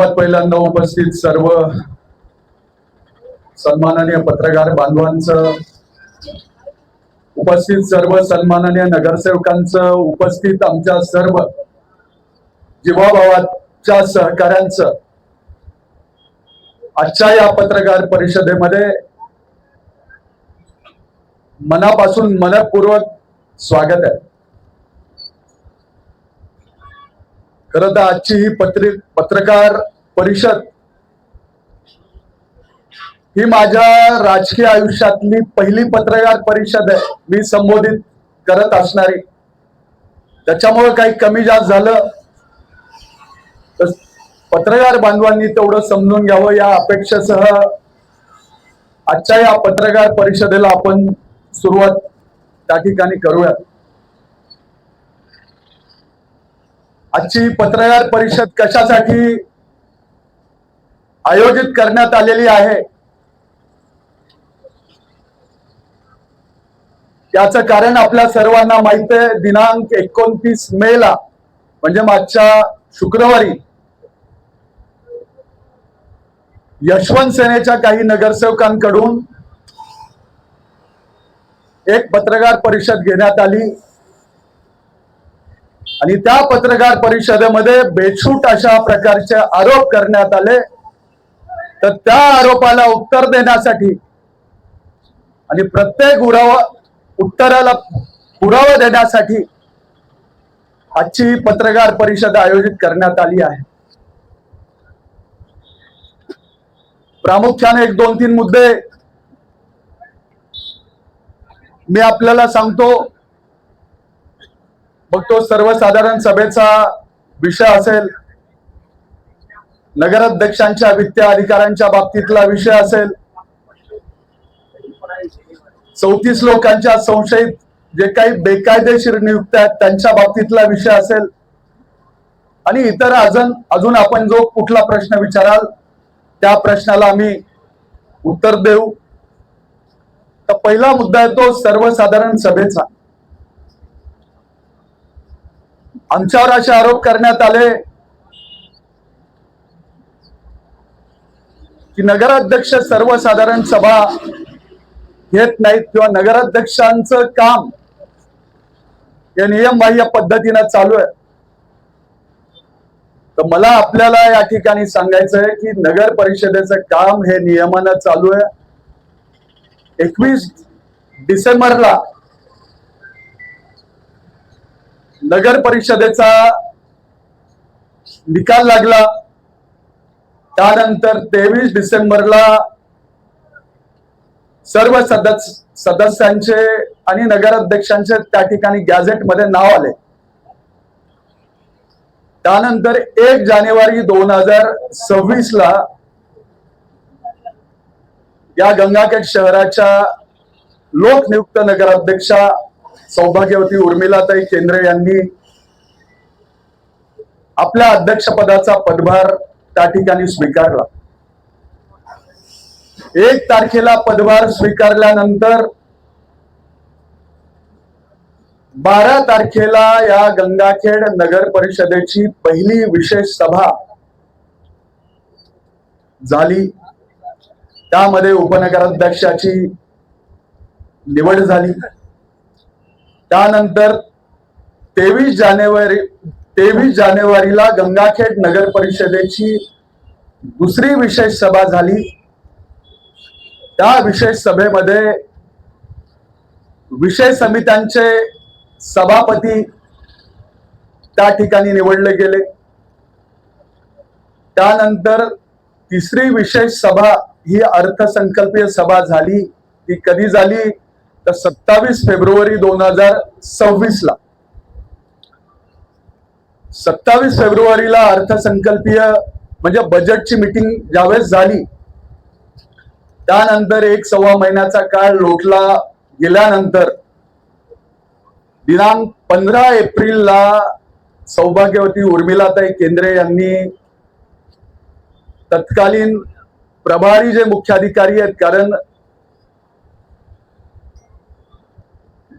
सर्वात पहिल्यांदा उपस्थित सर्व सन्माननीय पत्रकार बांधवांचं, उपस्थित सर्व सन्माननीय नगरसेवकांचं, उपस्थित आमच्या सर्व जीवाभावाच्या सहकाऱ्यांचं आजच्या या पत्रकार परिषदेमध्ये मनापासून मनपूर्वक स्वागत आहे। खरं तर आजची ही पत्रकार परिषद ही माझ्या राजकीय आयुष्यातली पहिली पत्रकार परिषद आहे मी संबोधित करत असणारी। त्याच्यामुळे काही कमी जास्त झालं तर पत्रकार बांधवांनी तेवढं समजून घ्यावं या अपेक्षेसह आजच्या या पत्रकार परिषदेला आपण सुरुवात त्या ठिकाणी करूया। आजची पत्रकार परिषद कशासाठी आयोजित करण्यात आलेली आहे याचं कारण आपल्या सर्वांना माहित आहे। दिनांक 29 मे ला म्हणजे मागच्या शुक्रवारी यशवंत सेनेच्या काही नगरसेवकांकडून एक पत्रकार परिषद घेण्यात आली आणि त्या पत्रकार परिषदेमध्ये बेछूट अशा प्रकारचे आरोप करण्यात आले। तर त्या आरोपाला उत्तर देण्यासाठी आणि प्रत्येक उत्तराला पुरावा देण्यासाठी आजची पत्रकार परिषद आयोजित करण्यात आली आहे। प्रामुख्याने 1-2-3 मुद्दे मी आपल्याला सांगतो। मग तो सर्वसाधारण सभेचा विषय असेल, नगराध्यक्षांच्या वित्तीय अधिकारांच्या बाबतीतला विषय असेल, 34 लोकांच्या संशयित जे काही बेकायदेशीर नियुक्त्या आहेत त्यांच्या बाबतीतला विषय असेल आणि इतर अजून आपण जो कुठला प्रश्न विचाराल त्या प्रश्नाला आम्ही उत्तर देऊ। तर पहिला मुद्दा आहे तो सर्वसाधारण सभेचा। आमच्यावर असे आरोप करण्यात आले की नगराध्यक्ष सर्वसाधारण सभा घेत नाहीत किंवा नगराध्यक्षांचं काम या नियमबाह्य पद्धतीने चालू आहे। तर मला आपल्याला या ठिकाणी सांगायचं आहे की नगर परिषदेचं काम हे नियमानं चालू आहे। 21 डिसेंबरला नगर परिषदेचा निकाल लागला। त्यानंतर 23 डिसेंबरला सर्व सदस्यांचे आणि नगराध्यक्षांचे त्या ठिकाणी गॅझेटमध्ये नाव आले। त्यानंतर 1 जानेवारी 2026 ला या गंगाखेड शहराच्या लोकनियुक्त नगराध्यक्षा सौभाग्यवती उर्मिलाताई केंद्रे यांनी आपल्या अध्यक्षपदाचा पदभार त्या ठिकाणी स्वीकारला। 1 तारखेला पदभार स्वीकारल्यानंतर 12 तारखेला या गंगाखेड नगर परिषदेची पहिली विशेष सभा झाली। त्यामध्ये उपनगराध्यक्षाची निवड झाली। त्यानंतर 23 जानेवारीला गंगाखेड नगर परिषदेची दुसरी विशेष सभा झाली। त्या विशेष सभेमध्ये विषय समित्यांचे सभापती त्या ठिकाणी निवडले गेले। त्यानंतर तिसरी विशेष सभा ही अर्थसंकल्पीय सभा झाली। ती कधी झाली तर 27 फेब्रुवारी 2026 ला। 27 फेब्रुवारीला अर्थसंकल्पीय म्हणजे बजेटची मीटिंग ज्यावेळेस झाली त्यानंतर 1-1.25 महिन्याचा काळ लोटला गेल्यानंतर दिनांक 15 एप्रिलला सौभाग्यवती उर्मिलाताई केंद्रे यांनी तत्कालीन प्रभारी जे मुख्याधिकारी आहेत, कारण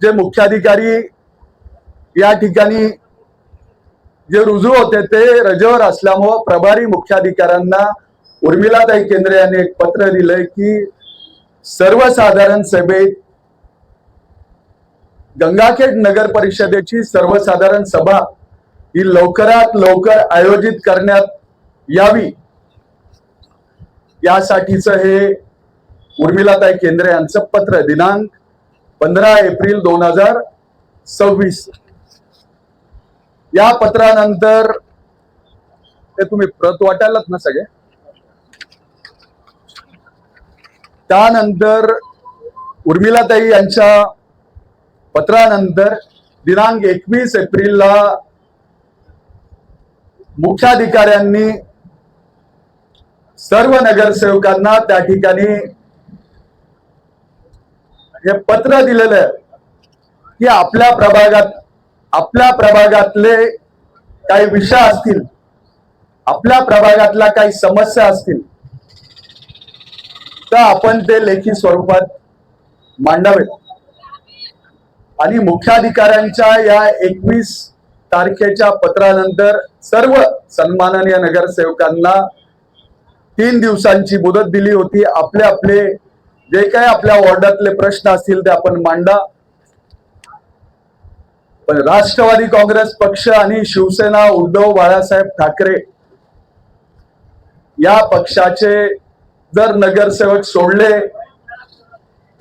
जे मुख्याधिकारी या ठिकाणी जे रुजू होते ते रजेवर असल्यामुळं प्रभारी मुख्याधिकाऱ्यांना उर्मिलाताई केंद्रे यांनी एक पत्र दिलंय की सर्वसाधारण सभेत गंगाखेड नगर परिषदेची सर्वसाधारण सभा ही लवकरात लवकर आयोजित करण्यात यावी, यासाठीच हे उर्मिलाताई केंद्रे यांचं पत्र दिनांक 15 एप्रिल 2026. या पत्रानंतर ते तुम्ही प्रत वाटायलात ना सगळे. त्यानंतर उर्मिलाताई यांच्या पत्रानंतर दिनांक 21 एप्रिलला मुख्याधिकाऱ्यांनी सर्व नगरसेवकांना त्या ठिकाणी हे पत्र दिलेलं आहे की आपल्या प्रभागातले काही विषय असतील, आपल्या प्रभागातल्या काही समस्या असतील तर आपण ते लेखी स्वरूपात मांडावेत. आणि मुख्याधिकाऱ्यांच्या या 21 तारखेच्या पत्रानंतर सर्व सन्माननीय नगरसेवकांना 3 दिवसांची मुदत दिली होती. आपले जे काही आपल्या वॉर्डातले प्रश्न असतील ते आपण मांडा. पण राष्ट्रवादी काँग्रेस पक्ष आणि शिवसेना उद्धव बाळासाहेब ठाकरे या पक्षाचे जर नगरसेवक सोडले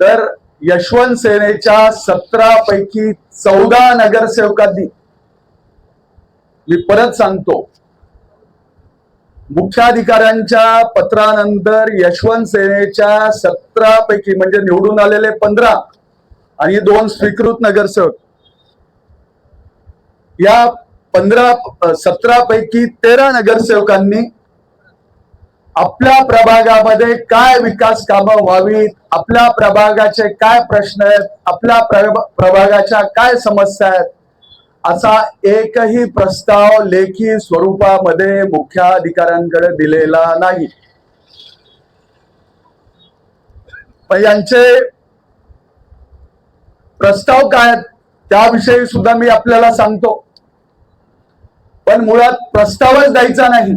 तर यशवंत सेनेच्या 17 पैकी 14 नगरसेवकांनी, मी परत सांगतो, मुख्याधिकाऱ्यांच्या पत्रानंतर यशवंत सेनेच्या 17 पैकी म्हणजे निवडून आलेले 15 आणि 2 स्वीकृत नगरसेवक, या 17 पैकी 13 नगरसेवकांनी आपल्या प्रभागामध्ये काय विकास कामं व्हावीत, आपल्या प्रभागाचे काय प्रश्न आहेत, आपल्या प्रभागाच्या काय समस्या आहेत, असा एकही प्रस्ताव लेखी स्वरूपामध्ये मुख्याधिकाऱ्यांकडे दिलेला नाही. पण यांचे प्रस्ताव काय त्याविषयी सुद्धा मी आपल्याला सांगतो. पण मुळात प्रस्तावच द्यायचा नाही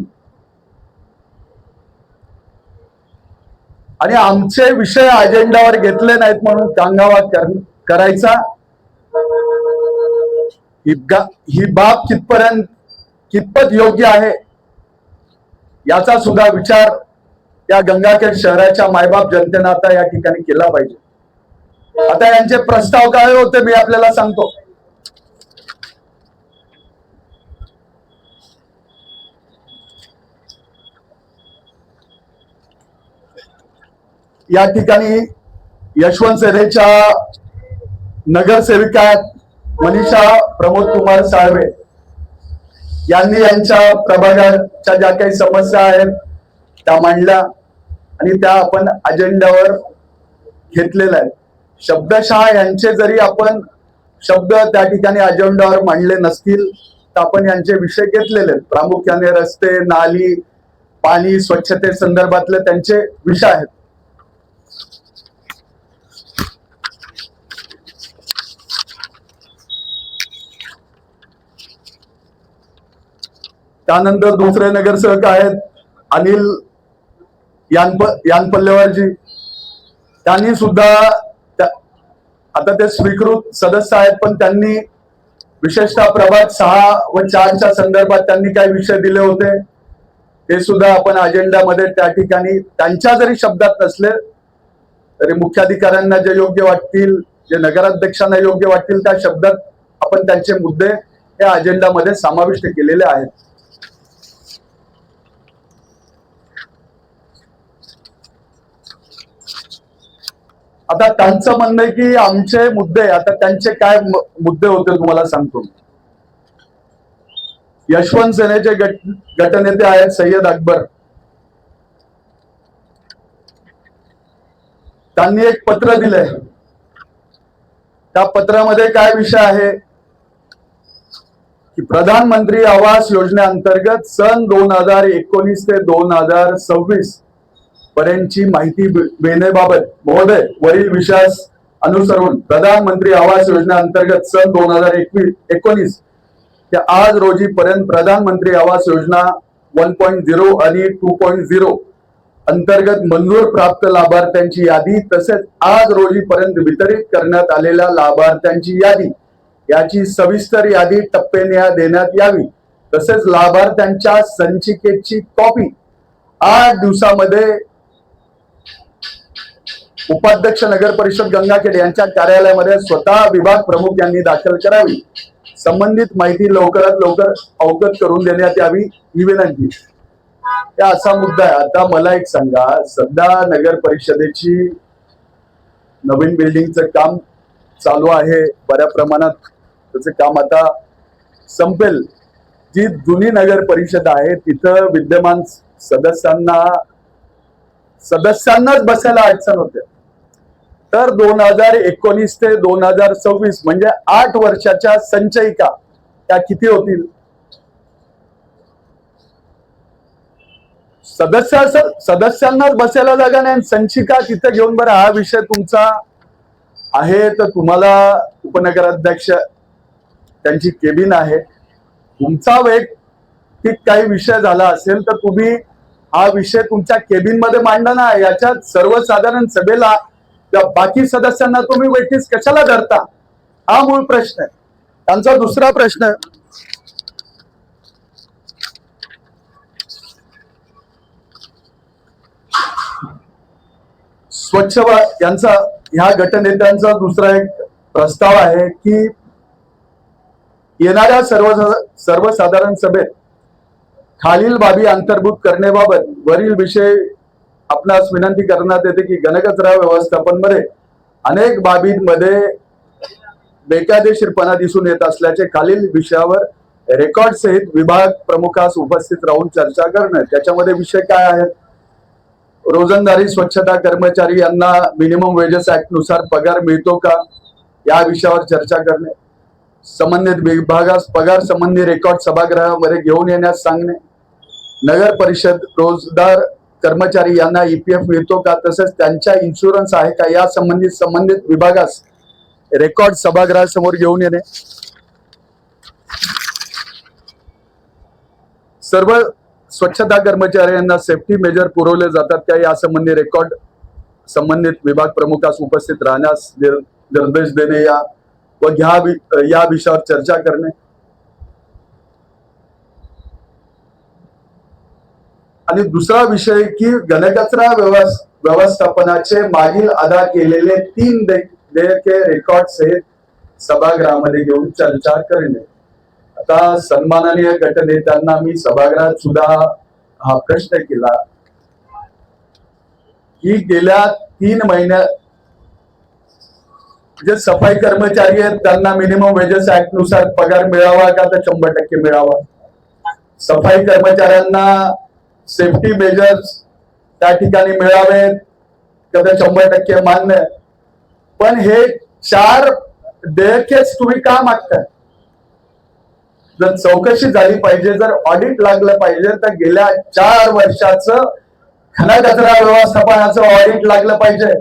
आणि आमचे विषय अजेंडावर घेतले नाहीत म्हणून कांगावा करायचा, ही बाब कितपत योग्य आहे याचा सुद्धा विचार या गंगाखेड शहराच्या मायबाप जनतेनं आता या ठिकाणी केला पाहिजे. आता यांचे प्रस्ताव काय होते मी आपल्याला सांगतो. या ठिकाणी यशवंत सेनेच्या नगरसेविका मनीषा प्रमोद कुमार साळवे यांनी यांच्या प्रभागाच्या ज्या काही समस्या आहेत त्या मांडल्या आणि त्या आपण अजेंड्यावर घेतलेल्या आहेत. शब्दशः यांचे जरी आपण शब्द त्या ठिकाणी अजेंड्यावर मांडले नसतील तर आपण यांचे विषय घेतलेले आहेत. प्रामुख्याने रस्ते, नाली, पाणी, स्वच्छते संदर्भातले त्यांचे विषय आहेत. त्यानंतर दुसरे नगरसेवक आहेत अनिल यानपल्लेवारजी. त्यांनी सुद्धा आता ते स्वीकृत सदस्य आहेत पण त्यांनी विशेषतः प्रभाग 6 व 4च्या संदर्भात त्यांनी काही विषय दिले होते ते सुद्धा आपण अजेंडामध्ये त्या ठिकाणी त्यांच्या जरी शब्दात नसले तरी मुख्याधिकाऱ्यांना जे योग्य वाटतील, जे नगराध्यक्षांना योग्य वाटतील त्या शब्दात आपण त्यांचे मुद्दे या अजेंडामध्ये समाविष्ट केलेले आहेत. आता त्यांचं म्हणणं आहे की आमचे मुद्दे, आता त्यांचे काय मुद्दे होते तुम्हाला सांगतो. यशवंत सेनेचे गटनेते आहेत सय्यद अकबर. त्यांनी एक पत्र दिलंय. त्या पत्रामध्ये काय विषय आहे की प्रधानमंत्री आवास योजनेअंतर्गत सन 2019 ते 2026 पर्यंतची माहिती देण्याबाबत महोदय वरील विषयास अनुसरून प्रधानमंत्री आवास योजनेअंतर्गत सन 2019 की आज रोजी पर्यंत प्रधानमंत्री आवास योजना 1.0 आणि 2.0 अंतर्गत मंजूर प्राप्त लाभार्थ्यांची यादी तसेच आज रोजी पर्यंत वितरित करण्यात आलेल्या लाभार्थ्यांची यादी याची सविस्तर यादी टप्प्याने देण्यात यावी। तसेच लाभार्थ्यांच्या संचिकेची कॉपी 8 दिवसामध्ये उपाध्यक्ष नगर परिषद गंगाखेड यांच्या कार्यालयामध्ये स्वतः विभाग प्रमुख यांनी दाखल करावी। संबंधित माहिती लवकरात लवकर अवगत करून देण्यात यावी ही विनंती। या असा मुद्दा आहे। आता मला एक सांगा, सध्या नगर परिषदेची नवीन बिल्डिंगचं काम चालू आहे, बऱ्या प्रमाणात त्याचं काम आता संपेल। जी जुनी नगर परिषद आहे तिथं विद्यमान सदस्यांनाच बसायला अडचण होते। तर 2019 ते 2026 म्हणजे 8 वर्षाच्या संचयिका त्या किती होतील? सदस्यांनाच बसायला जागा नाही, संचिका तिथे घेऊन बरं हा विषय तुमचा आहे तर तुम्हाला उपनगराध्यक्ष त्यांची केबिन आहे, तुमचा वैयक्तिक काही विषय झाला असेल तर तुम्ही हा विषय तुमच्या केबिन मध्ये मांडा ना। याच्यात सर्वसाधारण सभेला बाकी सदस्यांना तुम्ही वेठीस कशाला धरता? हा मूळ प्रश्न आहे। त्यांचा दुसरा प्रश्न, स्वच्छ यांचा ह्या गटनेत्यांचा दुसरा एक प्रस्ताव आहे की येणाऱ्या सर्वसाधारण सभेत खालील बाबी अंतर्भूत करण्याबाबत वरील विषय आपणास विनंती करण्यात येते की घनकचरा व्यवस्थापन मध्ये अनेक बाबींमध्ये बेकायदेशीरपणा दिसून येत असल्याचे खालील विषयावर रेकॉर्ड सहित विभाग प्रमुखास उपस्थित राहून चर्चा करणे। त्याच्यामध्ये विषय काय आहेत? रोजंदारी स्वच्छता कर्मचारी यांना मिनिमम वेजेस ऍक्ट नुसार पगार मिळतो का या विषयावर चर्चा करणे, संबंधित विभागास पगार संबंधी रेकॉर्ड सभागृहामध्ये घेऊन येण्यास सांगणे, नगर परिषद रोजदार कर्मचारी यांना ईपीएफ मिळतो का तसेच त्यांच्या इन्शुरन्स आहे का या संबंधित विभागास रेकॉर्ड सभागृहासमोर घेऊन येणे, सर्व स्वच्छता कर्मचाऱ्यांना सेफ्टी मेजर पुरवले जातात त्या यासंबंधी रेकॉर्ड संबंधित विभाग प्रमुखास उपस्थित राहण्यास निर्देश देणे व या विषयावर चर्चा करणे। आणि दुसरा विषय की घनकचरा व्यवस्थापनाचे मागील अदा केलेले 3 देयके रेकॉर्ड सहित सभागृहामध्ये घेऊन चर्चा करणे। आता सन्माननीय गटनेत्यांना मी सभागृहात सुद्धा हा प्रश्न केला की गेल्या 3 महिन्यात जे सफाई कर्मचारी आहेत त्यांना मिनिमम वेजेस ऍक्ट नुसार पगार मिळावा का तर 100% मिळावा, सफाई कर्मचाऱ्यांना सेफ्टी मेजर्स त्या ठिकाणी मिळावे का तर 100% मान्य। पण हे 4 देयकेच तुम्ही का मागताय? जर चौकशी झाली पाहिजे, जर ऑडिट लागलं पाहिजे तर गेल्या 4 वर्षाचं घनकचरा व्यवस्थापनाचं ऑडिट लागलं पाहिजे।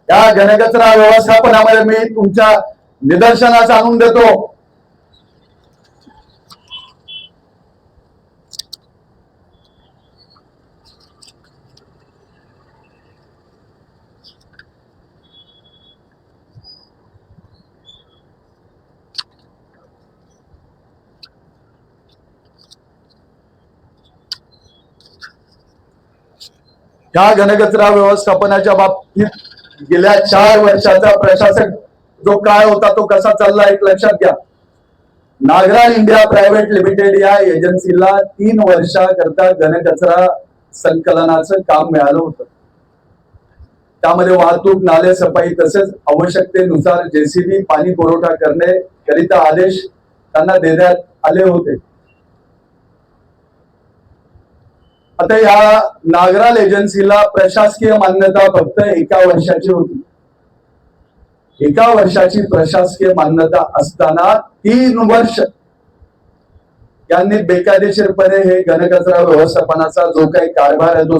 या घनकचरा व्यवस्थापनामध्ये मी तुमच्या निदर्शनास आणून देतो या घनकचरा व्यवस्थापनाच्या बाबतीत गेल्या 4 वर्षाचा प्रशासक जो काळ होता तो कसा चालला एक लक्षात घ्या। नागरा इंडिया प्रायव्हेट लिमिटेड या एजन्सीला 3 वर्षाकरता घनकचरा संकलनाचं काम मिळालं होतं। त्यामध्ये वाहतूक, नाले सफाई तसेच आवश्यकतेनुसार जेसीबी पाणी पुरवठा करणे करिता आदेश त्यांना देण्यात आले होते। आता या नागराल एजन्सीला प्रशासकीय मान्यता फक्त 1 वर्षाची होती। 1 वर्षाची प्रशासकीय मान्यता असताना 3 वर्ष यांनी बेकायदेशीरपणे हे घनकचरा व्यवस्थापनाचा जो काही कारभार आहे तो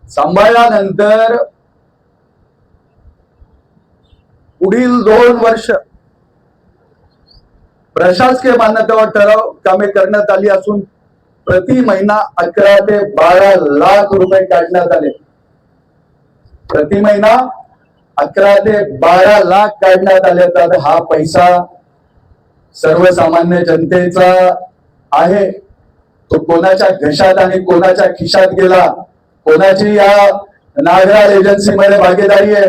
सांभाळल्यानंतर पुढील 2 वर्ष प्रशासकीय मान्यतेवर ठराव कामे करण्यात आली असून प्रति महिना 11 ते 12 लाख रुपये काढण्यात आले. प्रति महिना 11 ते 12 लाख काढण्यात आले. तर हा पैसा सर्वसामान्य जनतेचा आहे. तो कोणाच्या घशात आणि कोणाच्या खिशात गेला, कोणाची या नागराळ एजन्सीमध्ये भागीदारी आहे,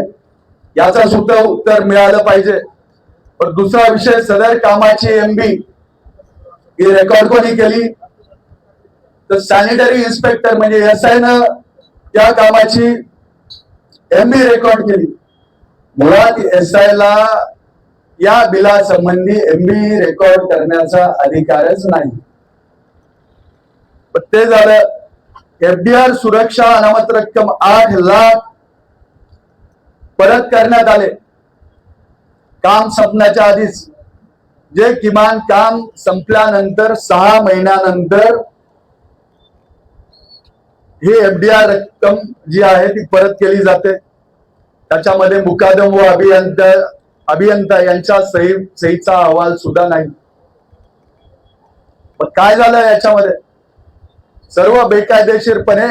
याचा सुद्धा उत्तर मिळालं पाहिजे. पण दुसरा विषय, सदर कामाची एमबी ही रेकॉर्ड कोणी केली? तर सॅनिटरी इन्स्पेक्टर म्हणजे SI न त्या कामाची एमबी रेकॉर्ड केली. मुळात SI ला या बिला संबंधी एमबी रेकॉर्ड करण्याचा अधिकारच नाही. पण ते झालं. FDR सुरक्षा अनामत रक्कम 8 लाख परत करण्यात आले काम संपण्याच्या आधीच. जे किमान काम संपल्यानंतर 6 महिन्यानंतर ही FDR रक्कम जी आहे ती परत केली जाते. त्याच्यामध्ये मुकादम व अभियंता यांच्या सहीचा अहवाल सुद्धा नाही. पण काय झालं याच्यामध्ये? सर्व बेकायदेशीरपणे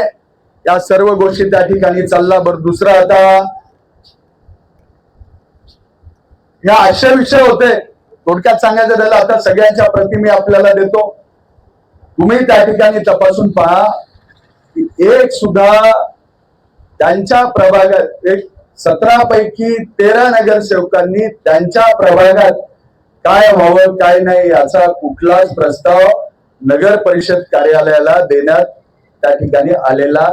या सर्व गोष्टी त्या ठिकाणी चालला. बरं, दुसरा आता या असे विषय होते. थोडक्यात सांगायचं झालं, आता सगळ्यांच्या प्रतिमी आपल्याला देतो. तुम्ही त्या ठिकाणी तपासून पहा की एक सुद्धा त्यांच्या प्रभागात 17 पैकी 13 नगरसेवकांनी त्यांच्या प्रभागात काय व्हावं काय नाही याचा कुठलाच प्रस्ताव नगर परिषद कार्यालयाला देण्यात त्या ठिकाणी आलेला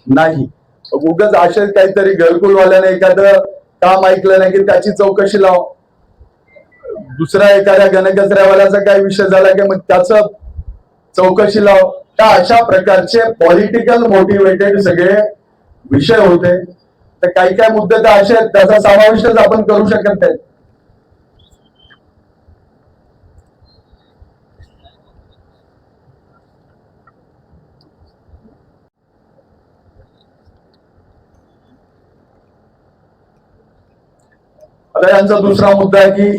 नाही. उगाच असेच काहीतरी घरकुलवाल्याने एखादं काम ऐकलं नाही की त्याची चौकशी लाव. दुसरा एखाद्या घनकचऱ्यावाल्याचा काय विषय झाला की मग त्याचं चौकशी लाव. त्या अशा प्रकारचे पॉलिटिकल मोटिवेटेड सगळे विषय होते. तर काही काही मुद्दे तर असे आहेत त्याचा समावेशच आपण करू शकत नाही. आता यांचा दुसरा मुद्दा आहे की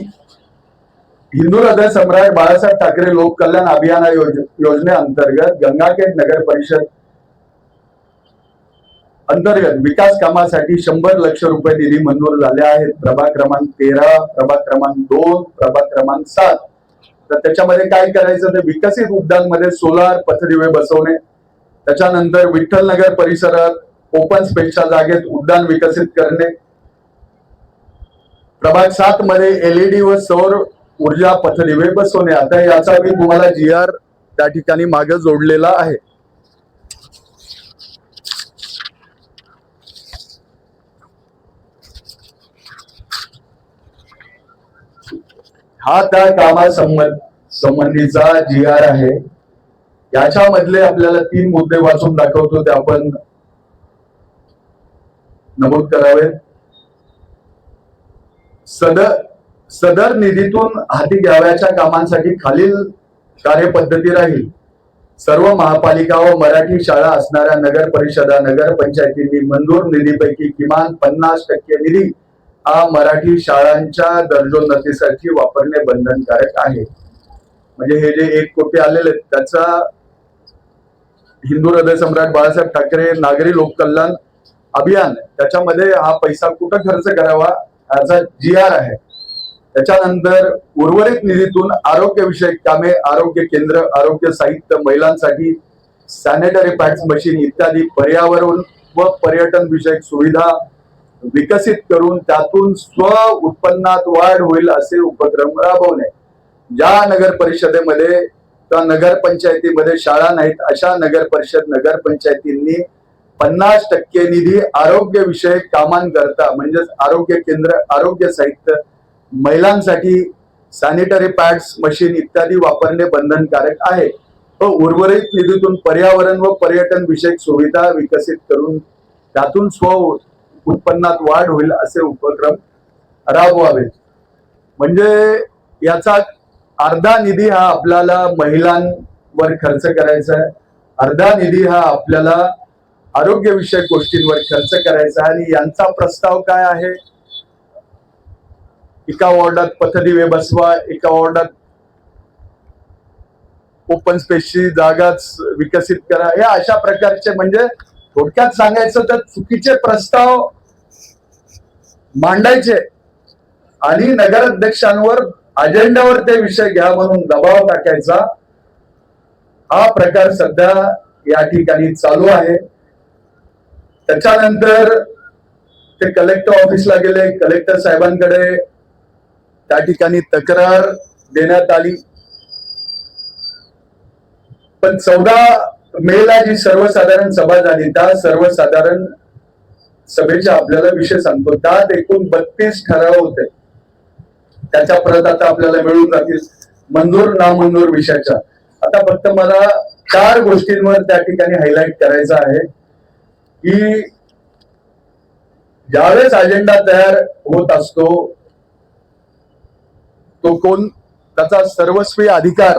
हिंदू हृदय सम्राट बाळासाहेब ठाकरे लोक कल्याण अभियान योजनेअंतर्गत गंगाखेड नगर परिषद अंतर्गत विकास कामासाठी 100 लक्ष रुपये निधी मंजूर झाले आहेत. प्रभाग क्रमांक 13, प्रभाग क्रमांक 2, प्रभाग क्रमांक 7. तर त्याच्यामध्ये काय करायचं ते विकसित उद्यानमध्ये सोलार पथदिवे बसवणे. त्याच्यानंतर विठ्ठल नगर परिसरात ओपन स्पेसच्या जागेत उद्यान विकसित करणे. प्रभाग 7 मध्ये LED व सौर ऊर्जा पथदिवे बसवणे. आता याचा मी तुम्हाला GR त्या ठिकाणी मागे जोडलेला आहे. हा त्या कामा संबंधीचा GR आहे. याच्यामधले आपल्याला 3 मुद्दे वाचून दाखवतो ते आपण नमूद करावेत. सदर निधीतून हाती घ्यावयाच्या कामांसाठी खालील कार्यपद्धती राहील. सर्व महापालिका व मराठी शाळा असणाऱ्या नगर परिषदा नगर पंचायतींनी मंजूर निधीपैकी किमान 50% निधी हा मराठी शाळांच्या दर्जोन्नतीसाठी वापरणे बंधनकारक आहे. म्हणजे हे जे 1 कोटी आलेले त्याचा हिंदू हृदय सम्राट बाळासाहेब ठाकरे नागरी लोककल्याण अभियान त्याच्यामध्ये हा पैसा कुठं खर्च करावा याचा GR आहे. त्याच्यानंतर उर्वरित निधीतून आरोग्य विषयक कामे, आरोग्य केंद्र, आरोग्य साहित्य, महिलांसाठी सॅनिटरी पॅड्स मशीन इत्यादी पर्यावरण व पर्यटन विषयक सुविधा विकसित करून त्यातून स्व उत्पन्नात वाढ होईल असे उपक्रम राबवणे. ज्या नगर परिषदेमध्ये किंवा नगर पंचायतीमध्ये शाळा नाहीत अशा नगर परिषद नगर पंचायतींनी 50% निधी आरोग्य विषयक कामांकरता म्हणजेच आरोग्य केंद्र, आरोग्य साहित्य, महिलांसाठी सॅनिटरी पॅड्स मशीन इत्यादी वापरणे बंधनकारक आहे. व उर्वरित निधीतून पर्यावरण व पर्यटन विषयक सुविधा विकसित करून त्यातून स्व उत्पन्नात वाढ होईल असे उपक्रम राबवावे. म्हणजे याचा अर्धा निधी हा आपल्याला महिलांवर खर्च करायचा आहे, अर्धा निधी हा आपल्याला आरोग्य विषयक गोष्टींवर खर्च करायचा. आणि यांचा प्रस्ताव काय आहे? एका वॉर्डात पथदिवे बसवा, एका वॉर्डात ओपन स्पेसची जागाच विकसित करा, हे अशा प्रकारचे, म्हणजे थोडक्यात सांगायचं तर चुकीचे प्रस्ताव मांडायचे आणि नगराध्यक्षांवर अजेंड्यावर ते विषय घ्या म्हणून दबाव टाकायचा, हा प्रकार सध्या या ठिकाणी चालू आहे. त्याच्यानंतर ते कलेक्टर ऑफिसला गेले, कलेक्टर साहेबांकडे त्या ठिकाणी तक्रार देण्यात आली. पण 14 मेला जी सर्वसाधारण सभा झाली, त्या सर्वसाधारण सभेच्या आपल्याला विषय सांगतो. त्यात एकूण 32 ठराव होते. त्याच्या परत आता आपल्याला मिळून जातील मंजूर नामंजूर विषयाच्या. आता फक्त मला 4 गोष्टींवर त्या ठिकाणी हायलाइट करायचं आहे की ज्यावेळेस अजेंडा तयार होत असतो तो कोण, त्याचा सर्वस्वी अधिकार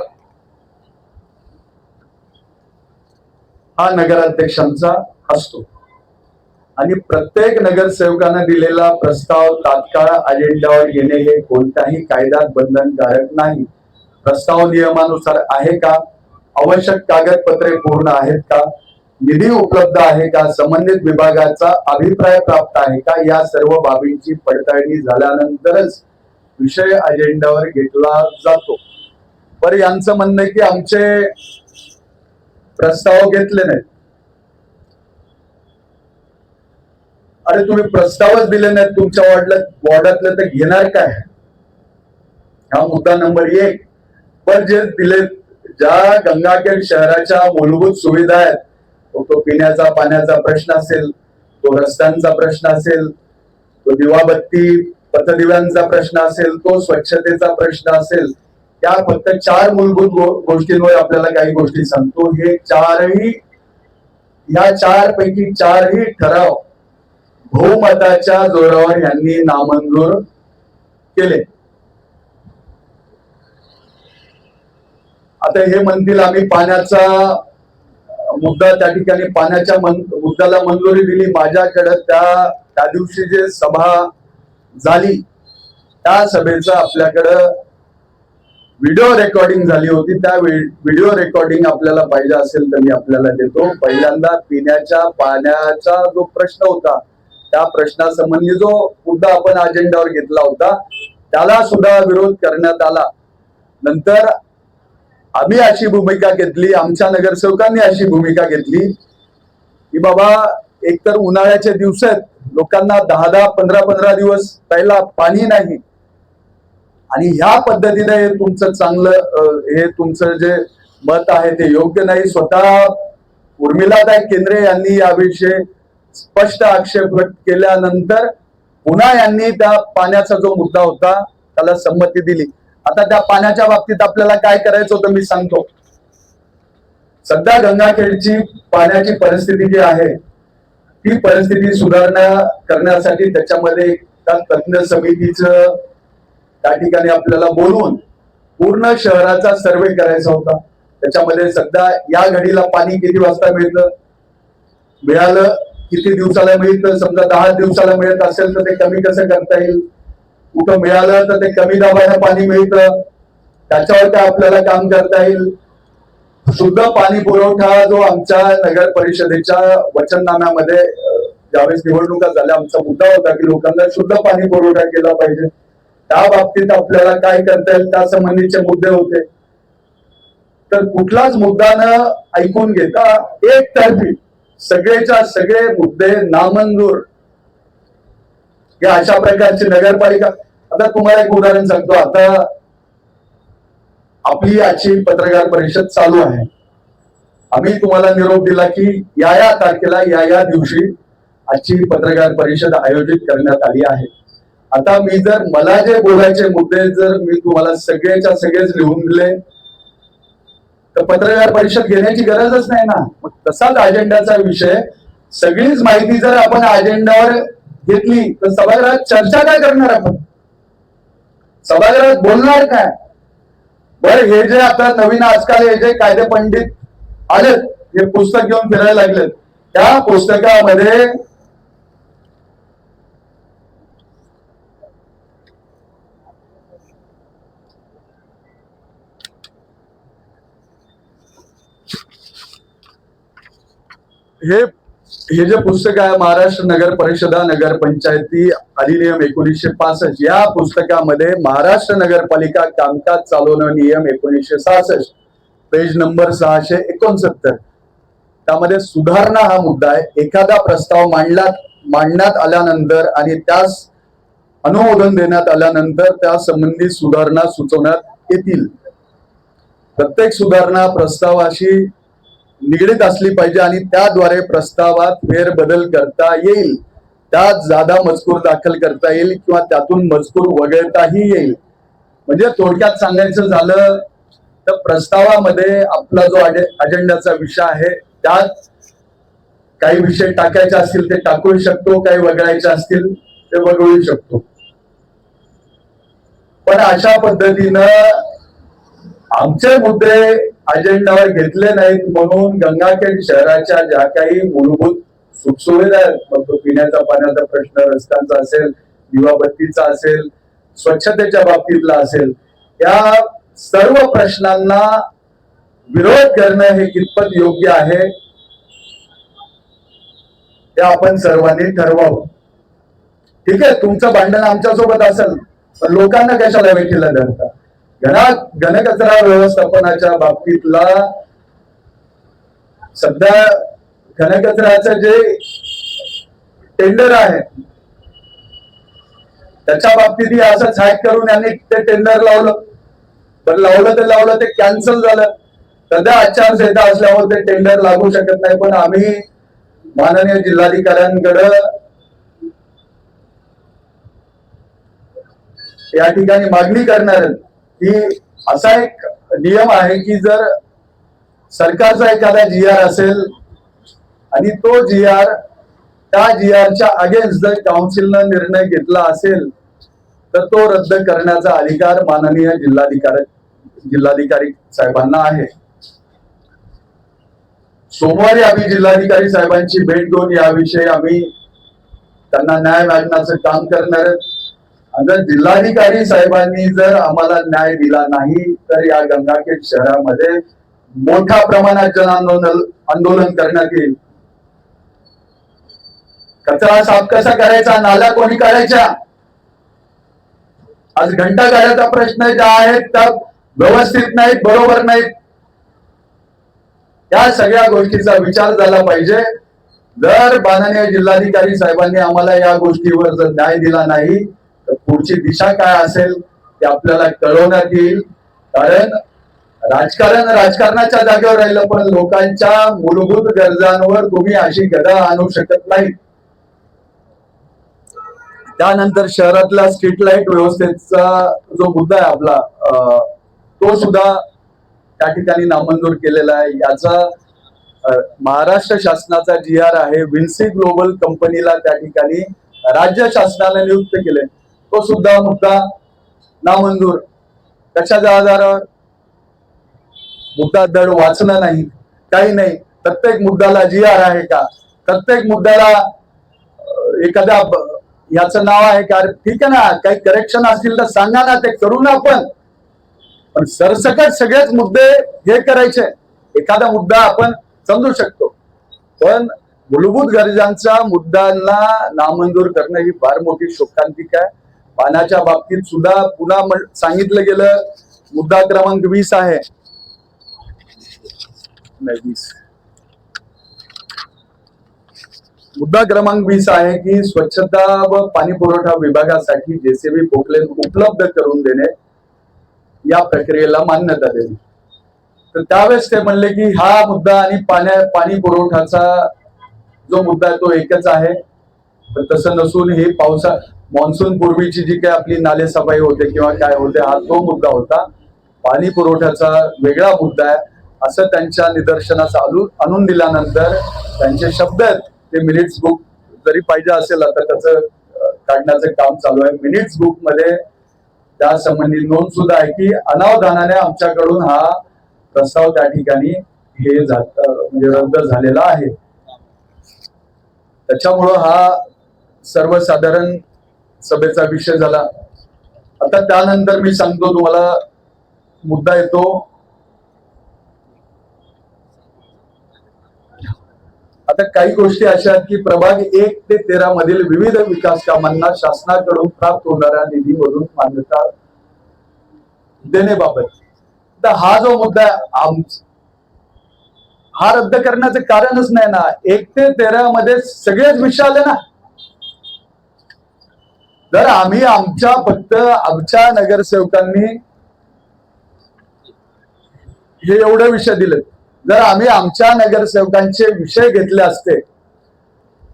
हा नगराध्यक्षांचा असतो आणि प्रत्येक नगरसेवकानं दिलेला प्रस्ताव तात्काळ अजेंड्यावर येणे हे कोणत्याही कायद्यात बंधनकारक नाही. प्रस्ताव नियमानुसार आहे का, आवश्यक कागदपत्रे पूर्ण आहेत का, निधी उपलब्ध आहे का, संबंधित विभागाचा अभिप्राय प्राप्त आहे का, या सर्व बाबींची पडताळणी झाल्यानंतरच विषय अजेंड्यावर घेतला जातो. पर यांचं म्हणणं आहे की आमचे प्रस्ताव घेतले नाहीत. अरे तुम्ही प्रस्तावच दिले नाहीत तुमच्या वॉर्डातले तर घेणार काय, हा मुद्दा नंबर 1. पण जे दिले, ज्या गंगाखेड शहराच्या मूलभूत सुविधा आहेत, तो पिण्याचा पाण्याचा प्रश्न असेल, तो रस्त्यांचा प्रश्न असेल, तो दिवाबत्ती पथदिव्यांचा प्रश्न असेल, तो स्वच्छतेचा प्रश्न असेल, त्या फक्त 4 मूलभूत गोष्टींवर आपल्याला काही गोष्टी सांगतो. हे 4ही, या 4 पैकी 4ही ठराव बहुमताच्या जोरावर यांनी नामंजूर केले. आता हे म्हणतील आम्ही पाण्याचा मुद्दा, त्या ठिकाणी पाण्याच्या मुद्द्याला मंजुरी दिली. माझ्याकडे त्या दिवशी जे सभा झाली त्या सभेचं आपल्याकडं व्हिडिओ रेकॉर्डिंग झाली होती. त्या व्हिडिओ रेकॉर्डिंग आपल्याला पाहिजे असेल तर मी आपल्याला देतो. पहिल्यांदा पिण्याच्या पाण्याचा जो प्रश्न होता, त्या प्रश्नासंबंधी जो मुद्दा आपण अजेंड्यावर घेतला होता त्याला सुद्धा विरोध करण्यात आला. नंतर आम्ही अशी भूमिका घेतली, आमच्या नगरसेवकांनी अशी भूमिका घेतली की बाबा एकतर उन्हाळ्याचे दिवस आहेत, लोकांना 10-10, 15-15 दिवस प्यायला पाणी नाही आणि ह्या पद्धतीने हे तुमचं चांगलं, हे तुमचं जे मत आहे ते योग्य नाही. स्वतः उर्मिलाताई केंद्रे यांनी याविषयी स्पष्ट आक्षेप व्यक्त केल्यानंतर पुन्हा यांनी त्या पाण्याचा जो मुद्दा होता त्याला संमती दिली. आता त्या पाण्याच्या बाबतीत आपल्याला काय करायचं होतं मी सांगतो. सध्या गंगाखेडची पाण्याची परिस्थिती जी आहे ती परिस्थिती सुधारणा करण्यासाठी त्याच्यामध्ये त्या तज्ञ समितीचं त्या ठिकाणी आपल्याला बोलवून पूर्ण शहराचा सर्वे करायचा होता. त्याच्यामध्ये सध्या या घडीला पाणी किती वाजता मिळतं, मिळालं किती दिवसाला मिळतं, समजा 10 दिवसाला मिळत असेल तर ते कमी कसं करता येईल, कुठं मिळालं तर ते कमी दाबानं पाणी मिळतं त्याच्यावर काय आपल्याला काम करता येईल. शुद्ध पाणी पुरवठा जो आमच्या नगर परिषदेच्या वचननाम्यामध्ये ज्यावेळेस निवडणुका झाल्या आमचा मुद्दा होता की लोकांना शुद्ध पाणी पुरवठा केला पाहिजे, त्या बाबतीत आपल्याला काय करता येईल त्या संबंधीचे मुद्दे होते. तर कुठलाच मुद्दा न ऐकून घेता एकतर्फी सगळेच्या सगळे मुद्दे नामंजूर, हे अशा प्रकारची नगरपालिका. आता तुम्हाला एक उदाहरण सांगतो. आता आपली आजची पत्रकार परिषद चालू आहे. आम्ही तुम्हाला निरोप दिला की या तारखेला या दिवशी आजची पत्रकार परिषद आयोजित करण्यात आली आहे. आता मी जर मला जे बोलायचे मुद्दे जर मी तुम्हाला सगळेच्या सगळेच लिहून दिले तर पत्रकार परिषद घेण्याची गरजच नाही ना. मग तसाच अजेंड्याचा विषय, सगळीच माहिती जर आपण अजेंड्यावर घेतली तर सभागृहात चर्चा काय करणार, आपण सभागृहात बोलणार काय. बरं, हे जे आता नवीन आजकाल हे जे कायदे पंडित आलेत, हे पुस्तक घेऊन फिरायला लागलेत, त्या पुस्तकामध्ये हे हे जे पुस्तक आहे महाराष्ट्र नगर परिषदा नगर पंचायती अधिनियम 1965 या पुस्तकामध्ये महाराष्ट्र नगरपालिका कामकाज चालवणं नियम 1966 पेज नंबर 669 त्यामध्ये सुधारणा हा मुद्दा आहे. एखादा प्रस्ताव मांडण्यात आल्यानंतर आणि त्यास अनुमोदन देण्यात आल्यानंतर त्या संबंधी सुधारणा सुचवण्यात येतील. प्रत्येक सुधारणा प्रस्तावाशी निगडीत असली पाहिजे आणि त्याद्वारे प्रस्तावात फेरबदल करता येईल, त्यात जादा मजकूर दाखल करता येईल किंवा त्यातून मजकूर वगळताही येईल. म्हणजे थोडक्यात सांगायचं झालं तर प्रस्तावामध्ये आपला जो अजेंडाचा विषय आहे त्यात काही विषय टाकायचे असतील ते टाकू शकतो, काही वगळायचे असतील ते वगळू शकतो. पण अशा पद्धतीनं आमचे मुद्दे अजेंडावर घेतले नाहीत म्हणून गंगाखेड शहराच्या ज्या काही मूलभूत सुखसुविधा आहेत, मग तो पिण्याचा पाण्याचा प्रश्न, रस्त्यांचा असेल, दिवाबत्तीचा असेल, स्वच्छतेच्या बाबतीतला असेल, या सर्व प्रश्नांना विरोध करणं हे कितपत योग्य आहे ते आपण सर्वांनी ठरवावं. ठीक आहे, तुमचं भांडण आमच्यासोबत असेल पण लोकांना कशाला वेठीला धरता. घनकचरा व्यवस्थापनाच्या बाबतीतला सध्या घनकचऱ्याचं जे टेंडर आहे त्याच्या बाबतीत असंच हॅक करून यांनी ते टेंडर लावलं. पण लावलं ते कॅन्सल झालं. सध्या आचारसंहिता असल्यामुळे ते टेंडर लागू शकत नाही. पण आम्ही माननीय जिल्हाधिकाऱ्यांकडे या ठिकाणी मागणी करणार की असा एक नियम आहे की जर सरकारचा एखादा GR असेल आणि तो GR त्या GRच्या अगेन्स्ट जर काउन्सिलनं निर्णय घेतला असेल तर तो रद्द करण्याचा अधिकार माननीय जिल्हाधिकारी साहेबांना आहे. सोमवारी आम्ही जिल्हाधिकारी साहेबांची भेट घेऊन याविषयी आम्ही त्यांना न्याय मागण्याचं काम करणार आहोत. जर जिल्हाधिकारी साहेबांनी जर आम्हाला न्याय दिला नाही तर या गंगाखेड शहरामध्ये मोठ्या प्रमाणात जन आंदोलन करण्यात येईल. कचरा साफ कसा करायचा, नाल्या कोणी काढायच्या, आज घंटा गाड्याचा प्रश्न ज्या आहेत त्या व्यवस्थित नाहीत, बरोबर नाहीत. या सगळ्या गोष्टीचा विचार झाला पाहिजे. जर माननीय जिल्हाधिकारी साहेबांनी आम्हाला या गोष्टीवर जर न्याय दिला नाही तर पुढची दिशा काय असेल ते आपल्याला कळवण्यात येईल. कारण राजकारणाच्या जागेवर राहिलं पण लोकांच्या मूलभूत गरजांवर तुम्ही अशी गदा आणू शकत नाही. त्यानंतर शहरातल्या स्ट्रीट लाईट व्यवस्थेचा जो मुद्दा आहे आपला तो सुद्धा त्या ठिकाणी नामंजूर केलेला आहे. याचा महाराष्ट्र शासनाचा GR आहे, विन्सी ग्लोबल कंपनीला त्या ठिकाणी राज्य शासनाने नियुक्त केले, तो सुद्धा मुद्दा नामंजूर. कशाच्या आधारावर? मुद्दा धड वाचणं नाही, काही नाही. प्रत्येक मुद्द्याला GR आहे का, प्रत्येक मुद्द्याला एखाद्या याचं नाव आहे का? ठीक आहे ना, काही करेक्शन असतील तर सांगा ना, ते करू ना आपण. पण सरसकट सगळेच मुद्दे हे करायचे. एखादा मुद्दा आपण समजू शकतो पण मूलभूत गरजांच्या मुद्द्यांना नामंजूर करणं ही फार मोठी शोकांतिका आहे. पाण्याच्या बाबतीत सुद्धा पुन्हा सांगितलं गेलं, मुद्दा क्रमांक 20 आहे, मुद्दा क्रमांक 20 आहे की स्वच्छता व पाणी पुरवठा विभागासाठी JCB पोकलेन उपलब्ध करून देणे, या प्रक्रियेला मान्यता देणे. तर त्यावेळेस ते म्हणले की हा मुद्दा आणि पाणी पुरवठ्याचा जो मुद्दा आहे तो एकच आहे. तर तसं नसून हे मान्सून पूर्वीची जी काही आपली नालेसफाई होते किंवा काय होते हा तो मुद्दा होता, पाणी पुरवठ्याचा वेगळा मुद्दा आहे असं त्यांच्या निदर्शनास आणून दिल्यानंतर त्यांचे शब्द आहेत ते मिनिट्स बुक जरी पाहिजे असेल आता त्याचं काढण्याचं काम चालू आहे. मिनिट्स बुक मध्ये त्या संबंधी नोंद सुद्धा आहे की अनावधानाने आमच्याकडून हा प्रस्ताव त्या ठिकाणी हे म्हणजे रद्द झालेला आहे. त्याच्यामुळं हा सर्वसाधारण सभेचा विषय झाला. आता त्यानंतर मी सांगतो तुम्हाला मुद्दा येतो आता काही गोष्टी अशा आहेत की प्रभाग 1 ते 13 मधील विविध विकास कामांना शासनाकडून प्राप्त होणाऱ्या निधीमधून मान्यता देण्याबाबत, तर हा जो मुद्दा हा रद्द करण्याचं कारणच नाही ना. 1 ते 13 मध्ये सगळेच विषय आले ना. जर आम्ही फक्त आमच्या नगरसेवकांनी हे एवढे विषय दिले, जर आम्ही आमच्या नगरसेवकांचे विषय घेतले असते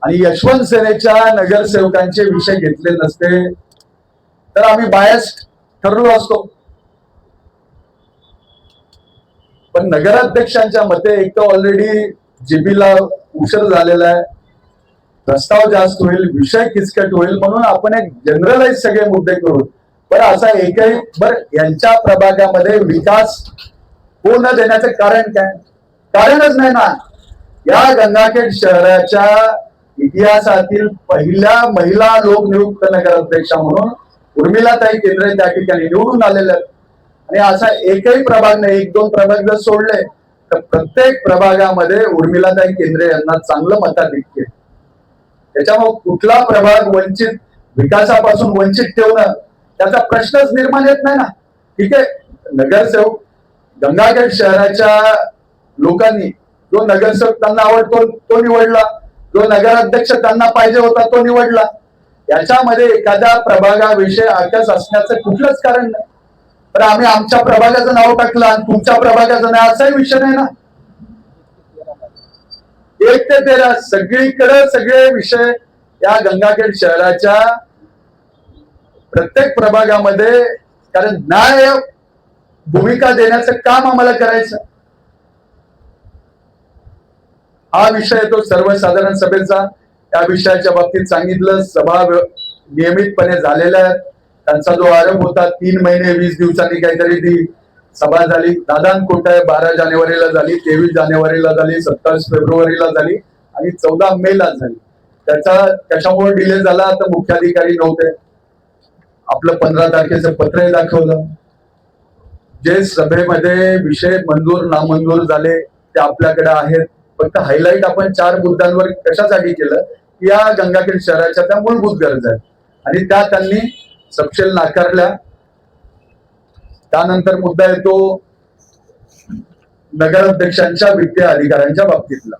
आणि यशवंत सेनेच्या नगरसेवकांचे विषय घेतले नसते तर आम्ही बायस्ड ठरलो असतो. पण नगराध्यक्षांच्या मते एक तर ऑलरेडी जीबीला उशीर झालेला आहे, प्रस्ताव जास्त होईल, विषय किचकट होईल, म्हणून आपण एक जनरलाइज सगळे मुद्दे करू. पण असा एकही यांच्या प्रभागामध्ये विकास होऊ न देण्याचं कारण काय? कारणच नाही ना. या गंगाखेड शहराच्या इतिहासातील पहिल्या महिला लोकनियुक्त नगराध्यक्षा म्हणून उर्मिलाताई केंद्रे त्या ठिकाणी निवडून आलेल्या आहेत. आणि असा एकही प्रभाग नाही, 1-2 प्रभाग जर सोडले तर प्रत्येक प्रभागामध्ये उर्मिलाताई केंद्रे यांना चांगलं मताधिक्य. त्याच्यामुळे कुठला प्रभाग वंचित विकासापासून वंचित ठेवणं त्याचा प्रश्नच निर्माण येत नाही ना. ठीक आहे, नगरसेवक गंगाखेड शहराच्या लोकांनी जो नगरसेवक त्यांना आवडतो तो निवडला, जो नगराध्यक्ष त्यांना पाहिजे होता तो निवडला. याच्यामध्ये एखाद्या प्रभागाविषयी आकस असण्याचं कुठलंच कारण नाही. तर आम्ही आमच्या प्रभागाचं नाव टाकलं आणि तुमच्या प्रभागाचं नाही असाही विषय नाही ना. 1 ते 13 सगळीकडे सगळे विषय या गंगाखेड शहराच्या प्रत्येक प्रभागामध्ये, कारण न्याय भूमिका देण्याचं काम आम्हाला करायचं. हा विषय येतो सर्वसाधारण सभेचा. त्या विषयाच्या बाबतीत सांगितलं, सभा नियमितपणे झालेल्या आहेत. त्यांचा जो आरोप होता 3 महिने 20 दिवसांनी काहीतरी ती सभा झाली, दादान कोटाय 12 जानेवारीला झाली, 23 जानेवारीला झाली, 27 फेब्रुवारीला झाली आणि 14 मे ला झाली. त्याचा कशामुळे डिले झाला तर मुख्याधिकारी नव्हते. आपलं 15 तारखेचं पत्र दाखवलं. जे सभेमध्ये विषय मंजूर नामंजूर झाले ते आपल्याकडे आहेत. फक्त हायलाइट आपण 4 मुद्द्यांवर कशासाठी केलं की या गंगाखेड शहराच्या त्या मूलभूत गरजा आहेत आणि त्या त्यांनी सपशेल नाकारल्या. त्यानंतर मुद्दा येतो नगराध्यक्षांच्या वित्तीय अधिकाऱ्यांच्या बाबतीतला.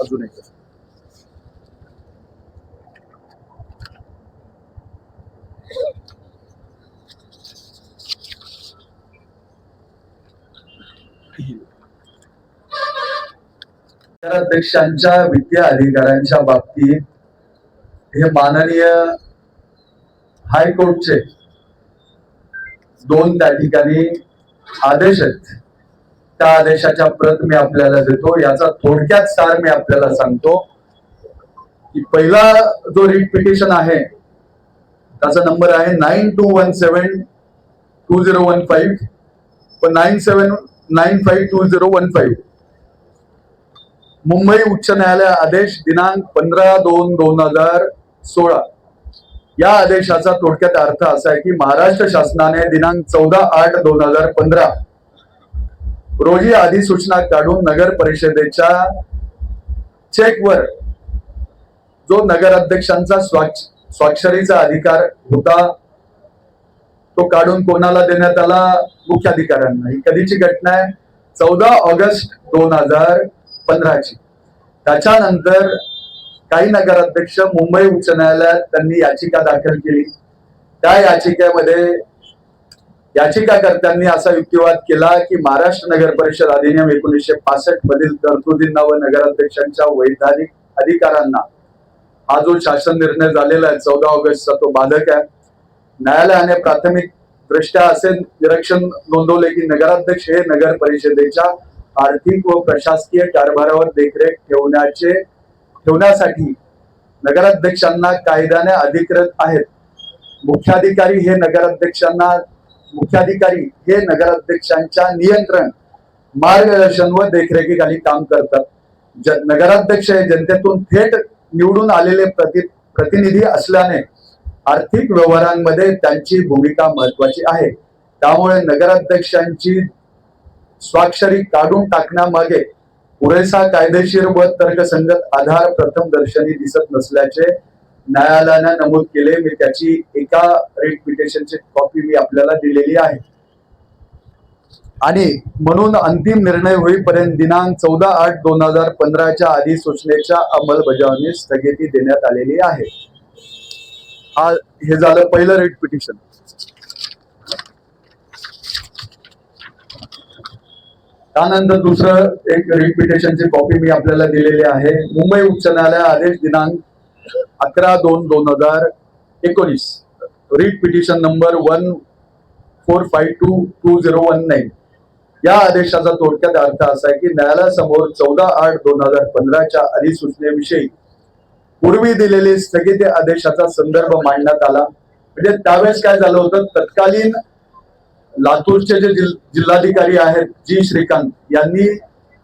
अजून एक नगराध्यक्षांच्या वित्तीय अधिकाऱ्यांच्या बाबतीत हे माननीय हायकोर्टचे 2 त्या ठिकाणी आदेश आहेत. त्या आदेशाच्या प्रत मी आपल्याला देतो. याचा थोडक्यात सार मी आपल्याला सांगतो की पहिला जो रिट पिटिशन आहे त्याचा नंबर आहे 92172015 व 97952015. मुंबई उच्च न्यायालय आदेश दिनांक 15/2/2016. या आदेशाचा थोडक्यात अर्थ असा आहे की महाराष्ट्र शासनाने दिनांक 14/8/2015 रोजी अधिसूचना काढून नगर परिषदेच्या चेकवर जो नगराध्यक्षांचा स्वाक्षरीचा अधिकार होता तो काढून कोणाला देण्यात आला? मुख्याधिकाऱ्यांना. ही कधीची घटना आहे? 14 ऑगस्ट 2015 ची. त्याच्यानंतर काही नगराध्यक्ष मुंबई उच्च न्यायालयात त्यांनी याचिका दाखल केली. त्या याचिकेमध्ये याचिकाकर्त्यांनी असा युक्तिवाद केला की महाराष्ट्र नगर परिषद अधिनियम 1965 मधील तरतुदींना व नगराध्यक्षांच्या वैधानिक अधिकारांना हा जो शासन निर्णय झालेला आहे 14 ऑगस्टचा तो बाधक आहे. न्यायालयाने प्राथमिक दृष्ट्या असे निरीक्षण नोंदवले की नगराध्यक्ष हे नगर परिषदेच्या आर्थिक व प्रशासकीय कारभारावर देखरेख ठेवण्यासाठी नगराध्यक्षांना कायद्याने अधिकृत आहेत. मुख्याधिकारी हे नगराध्यक्षांच्या नियंत्रण, मार्गदर्शन व देखरेखीखाली काम करतात. नगराध्यक्ष हे जनतेतून थेट निवडून आलेले प्रतिनिधी असल्याने आर्थिक व्यवहारांमध्ये त्यांची भूमिका महत्वाची आहे. त्यामुळे नगराध्यक्षांची स्वाक्षरी काढून टाकण्यामागे पुरेसा कायदेशीर व तर्कसंगत आधार प्रथम दर्शनी दिसत नसल्याचे न्यायालयाने नमूद केले. मी त्याची एका रिट पिटिशनची कॉपी मी आपल्याला दिलेली आहे. आणि म्हणून अंतिम निर्णय होईपर्यंत दिनांक 14/8/2015 अधिसूचनेच्या अंमलबजावणी स्थगिती देण्यात आलेली आहे. हे झालं पहिलं रिट पिटिशन. त्यानंतर दुसरं एक रिट पिटिशनची कॉपी मी आपल्याला दिलेली आहे. मुंबई उच्च न्यायालय आदेश दिनांक 11/2/2019 रिट पिटिशन नंबर 14522019. या आदेशाचा थोडक्यात अर्थ असा आहे की न्यायालयासमोर 14/8/2015 अधिसूचनेविषयी पूर्वी दिलेली स्थगिती आदेशाचा संदर्भ मांडण्यात आला. म्हणजे त्यावेळेस काय झालं होतं, तत्कालीन लातूरचे जे जिल्हाधिकारी आहेत जी श्रीकांत यांनी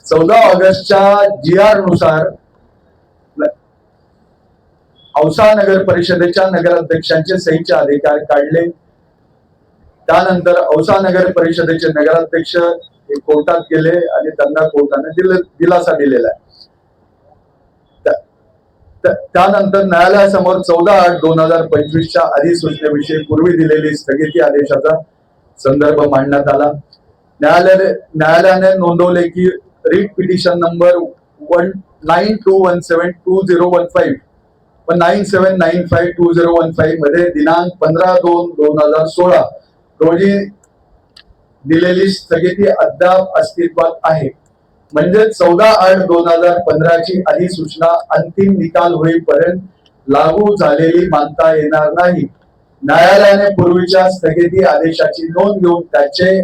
14 ऑगस्टच्या GR नुसार औसा नगर परिषदेच्या नगराध्यक्षांचे सहीचे अधिकार काढले. त्यानंतर औसा नगर परिषदेचे नगराध्यक्ष हे कोर्टात गेले आणि त्यांना कोर्टाने दिलासा दिलेला आहे. त्यानंतर न्यायालयासमोर 14/8/2025 अधिसूचनेविषयी पूर्वी दिलेली स्थगिती आदेशाचा संदर्भ मांडण्यात आला. न्यायालयाने नोंदवले की रिट पिटिशन नंबर 92172015 व 97952015 मध्ये दिनांक 15/2/2016 रोजी दिलेली स्थगिती अद्याप अस्तित्वात आहे. म्हणजे 14/8/2015 ची अधिसूचना अंतिम निकाल होईपर्यंत लागू झालेली मानता येणार नाही. न्यायालयाने पूर्वीच्या स्थगिती आदेशाची नोंद घेऊन त्याचे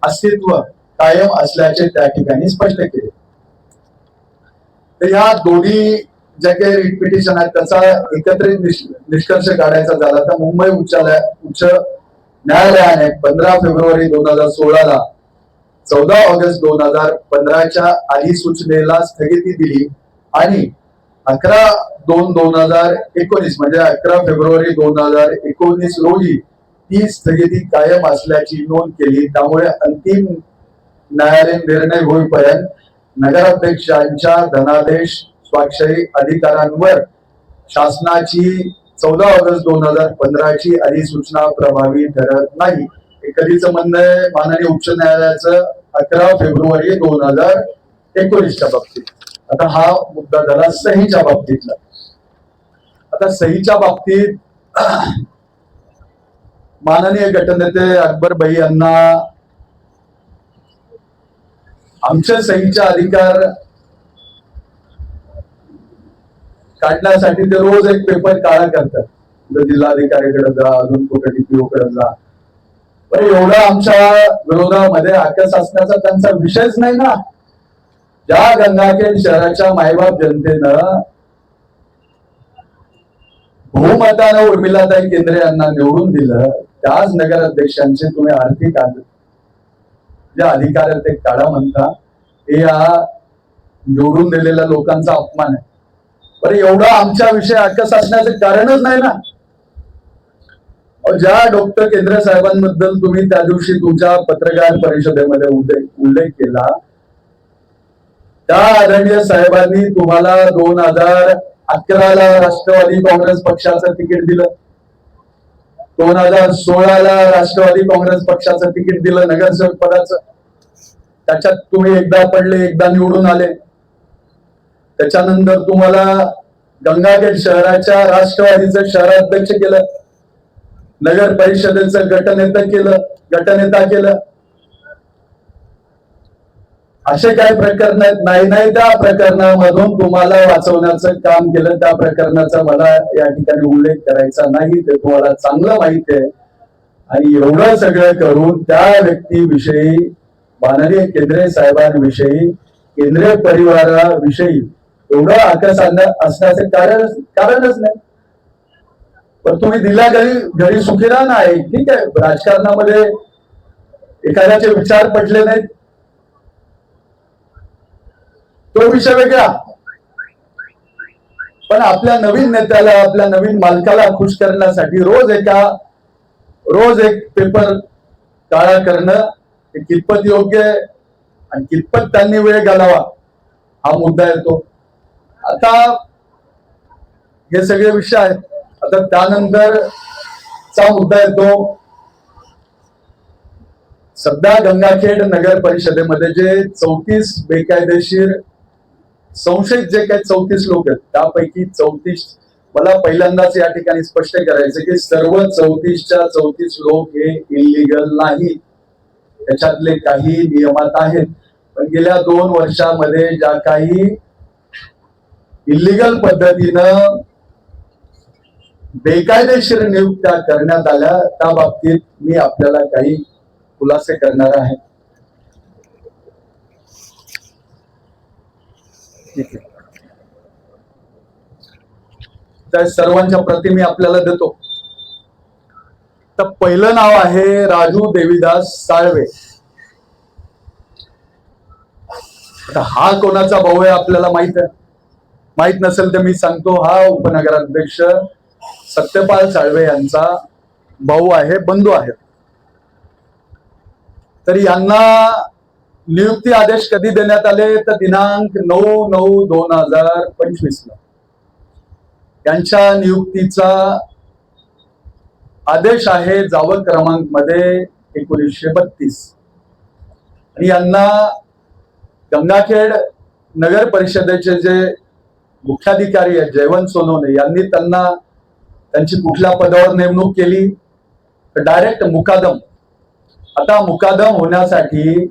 अस्तित्व कायम असल्याचे त्या ठिकाणी स्पष्ट केले. तर ह्या दोन्ही ज्या काही रिट पिटिशन आहेत त्याचा एकत्रित निष्कर्ष काढायचा झाला तर मुंबई उच्च न्यायालयाने 15 फेब्रुवारी 2016 ला 14 ऑगस्ट 2015 अधिसूचनेला स्थगिती दिली आणि 11/2/2019 म्हणजे 11 फेब्रुवारी 2019 रोजी ती स्थगिती कायम असल्याची नोंद केली. त्यामुळे अंतिम न्यायालयीन निर्णय होईपर्यंत नगराध्यक्षांच्या धनादेश स्वाक्षरी अधिकारांवर शासनाची 14 ऑगस्ट 2015 अधिसूचना प्रभावी ठरत नाही. कधीच म्हणणं आहे माननीय उच्च न्यायालयाचं 11 फेब्रुवारी 2019 बाबतीत. आता हा मुद्दा झाला सहीच्या बाबतीतला. आता सहीच्या बाबतीत माननीय गटनेते अकबर भाई यांना आमच्या सहीचे अधिकार काढण्यासाठी ते रोज एक पेपर काळा करतात. जिल्हाधिकाऱ्याकडे जा, अजून कुठे DPO कडे जा. पण एवढा आमच्या विरोधामध्ये आकस असण्याचा त्यांचा विषयच नाही ना. ज्या गंगाखेड शहराच्या मायबाप जनतेनं बहुमतानं उर्मिलाताई केंद्रे यांना निवडून दिलं, त्याच नगराध्यक्षांचे तुम्ही आर्थिक जे अधिकार आहेत ते काढा म्हणता, हे या निवडून दिलेल्या लोकांचा अपमान आहे. पण एवढा आमच्या विषय आकस असण्याचं कारणच नाही ना. ज्या डॉक्टर केंद्रे साहेबांबद्दल तुम्ही त्या दिवशी तुमच्या पत्रकार परिषदेमध्ये उल्लेख केला, त्या आदरणीय साहेबांनी तुम्हाला 2011 ला राष्ट्रवादी काँग्रेस पक्षाचं तिकीट दिलं, 2016 ला राष्ट्रवादी काँग्रेस पक्षाचं तिकीट दिलं नगरसेवक पदाचं. त्याच्यात तुम्ही एकदा पडले, एकदा निवडून आले. त्याच्यानंतर तुम्हाला गंगाखेड शहराच्या राष्ट्रवादीचं शहराध्यक्ष केलं, नगर परिषदेचं गटनेता केलं. असे काही प्रकरण नाही त्या प्रकरणामधून तुम्हाला वाचवण्याचं काम केलं. त्या प्रकरणाचा मला या ठिकाणी उल्लेख करायचा नाही, ते तुम्हाला चांगलं माहिती आहे. आणि एवढं सगळं करून त्या व्यक्तीविषयी, माननीय केंद्रे साहेबांविषयी, केंद्रीय परिवाराविषयी एवढं आकस असण्याचं कारणच नाही. पण तुम्ही दिल्या घरी सुखीरा नाही. ठीक आहे, राजकारणामध्ये एखाद्याचे विचार पटले नाहीत, तो विषय वेगळा. पण आपल्या नवीन नेत्याला, आपल्या नवीन मालकाला खुश करण्यासाठी रोज एक पेपर काळा करणं हे कितपत योग्य आहे आणि कितपत त्यांनी वेळ घालावा हा मुद्दा येतो. आता हे सगळे विषय आहेत. आता त्यानंतरचा मुद्दा येतो, सध्या गंगाखेड नगर परिषदेमध्ये जे 34 बेकायदेशीर संशयित जे काही 34 लोक आहेत, त्यापैकी 34, मला पहिल्यांदाच या ठिकाणी स्पष्ट करायचं की सर्व 34च्या 34 लोक हे इलिगल नाही. त्याच्यातले काही नियमात आहेत, पण गेल्या 2 वर्षामध्ये ज्या काही इलिगल पद्धतीनं बेकायदेशीर नियुक्त्या करण्यात आल्या, त्या बाबतीत मी आपल्याला काही खुलासे करणार आहे. त्या सर्वांच्या प्रती मी आपल्याला देतो. तर पहिलं नाव आहे राजू देवीदास साळवे. हा कोणाचा भाऊ आहे आपल्याला माहित नसेल तर मी सांगतो, हा उपनगराध्यक्ष सत्यपाल साळवे यांचा भाऊ आहे, बंधू आहेत. तर यांना नियुक्ती आदेश कधी देण्यात आले तर दिनांक 9/9/2025 ला यांच्या नियुक्तीचा आदेश आहे जावक क्रमांक मध्ये 1932. आणि यांना गंगाखेड नगर परिषदेचे जे मुख्याधिकारी आहेत जयवंत सोनवणे यांनी त्यांची कुठल्या पदावर नेमणूक केली तर डायरेक्ट मुकादम. आता मुकादम होण्यासाठी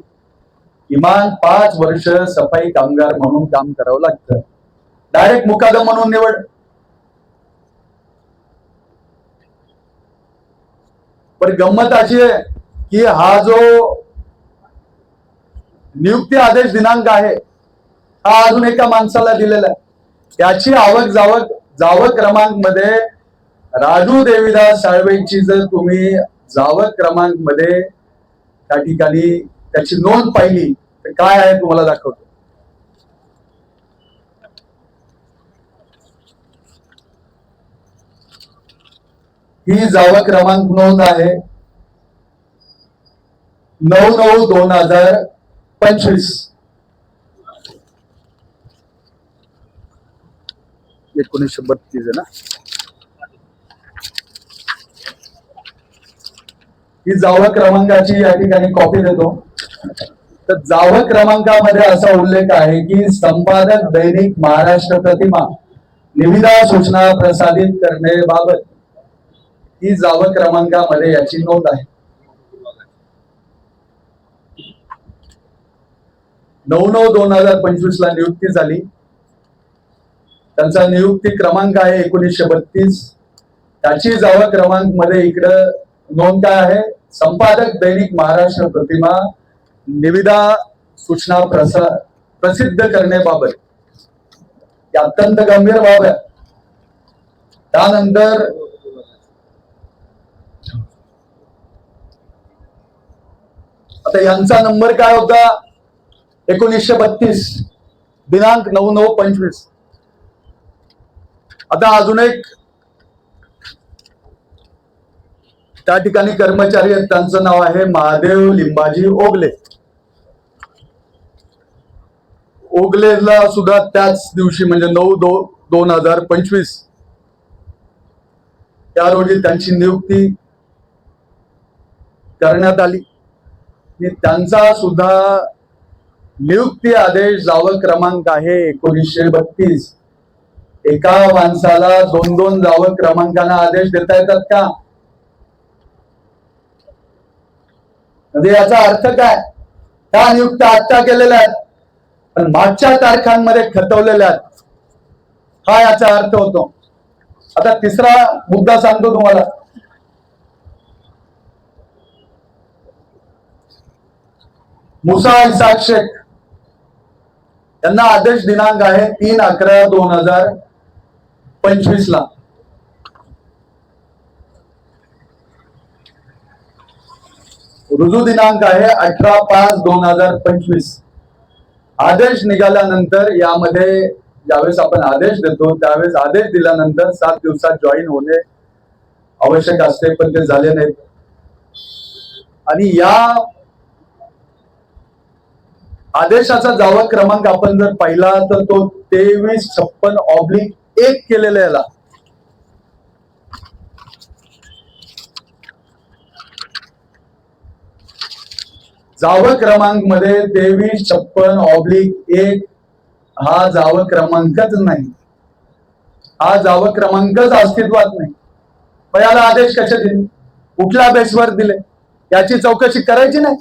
किमान 5 वर्ष सफाई कामगार म्हणून काम करावं लागतं. डायरेक्ट मुकादम म्हणून निवड. पण गंमत अशी आहे की हा जो नियुक्ती आदेश दिनांक आहे हा अजून एका माणसाला दिलेला आहे. त्याची आवक जावक क्रमांक मध्ये राजू देवीदास साळवेंची जर तुम्ही जावक क्रमांक मध्ये त्या ठिकाणी त्याची नोंद पाहिली तर काय आहे तुम्हाला दाखवतो. ही जावक क्रमांक नोंद आहे 9/9/2025. 1932 आहे ना. ही जावक क्रमांकाची या ठिकाणी कॉपी देतो. तर जावक क्रमांकामध्ये असा उल्लेख आहे की संपादक दैनिक महाराष्ट्र प्रतिमा निविदा सूचना प्रसारित करण्याबाबत ही जावक क्रमांकामध्ये याची नोंद आहे. 9/9/2025 ला नियुक्ती झाली. त्यांचा नियुक्ती क्रमांक आहे 1932. त्याची जावक क्रमांक मध्ये इकडं नोंद काय आहे, संपादक दैनिक महाराष्ट्र प्रतिमा निविदा सूचना प्रसिद्ध करण्याबाबत. अत्यंत गंभीर बाब आहे. त्यानंतर आता यांचा नंबर काय होता 1932 दिनांक 9/9/25. आता अजून एक त्या ठिकाणी कर्मचारी आहेत, त्यांचं नाव आहे महादेव लिंबाजी ओगले. ओगलेला सुद्धा त्याच दिवशी म्हणजे 9/2/2025 त्या रोजी त्यांची नियुक्ती करण्यात आली. त्यांचा सुद्धा नियुक्ती आदेश जावक क्रमांक आहे 1932. एका माणसाला 2-2 जावक क्रमांकाने आदेश देता येतात का? म्हणजे याचा अर्थ काय, त्या नियुक्त्या आत्ता केलेल्या आहेत पण मागच्या तारखांमध्ये खतवलेल्या आहेत, हा याचा अर्थ होतो. आता तिसरा मुद्दा सांगतो तुम्हाला. मुसा इसाक शेख यांना आदेश दिनांक आहे 3/11/2025 ला. रुजू दिनांक आहे 18/5/2025. आदेश निघाल्यानंतर यामध्ये ज्यावेळेस आपण आदेश देतो त्यावेळेस आदेश दिल्यानंतर 7 दिवसात जॉईन होणे आवश्यक असते, पण ते झाले नाहीत. आणि या आदेशाचा जावा क्रमांक आपण जर पाहिला तर तो 2356/1 केलेला याला. जावं क्रमांक मध्ये 2356/1 हा जावं क्रमांकच नाही, हा जावं क्रमांकच अस्तित्वात नाही. मग याला आदेश कसे दिले, कुठल्या बेसवर दिले, याची चौकशी करायची नाही.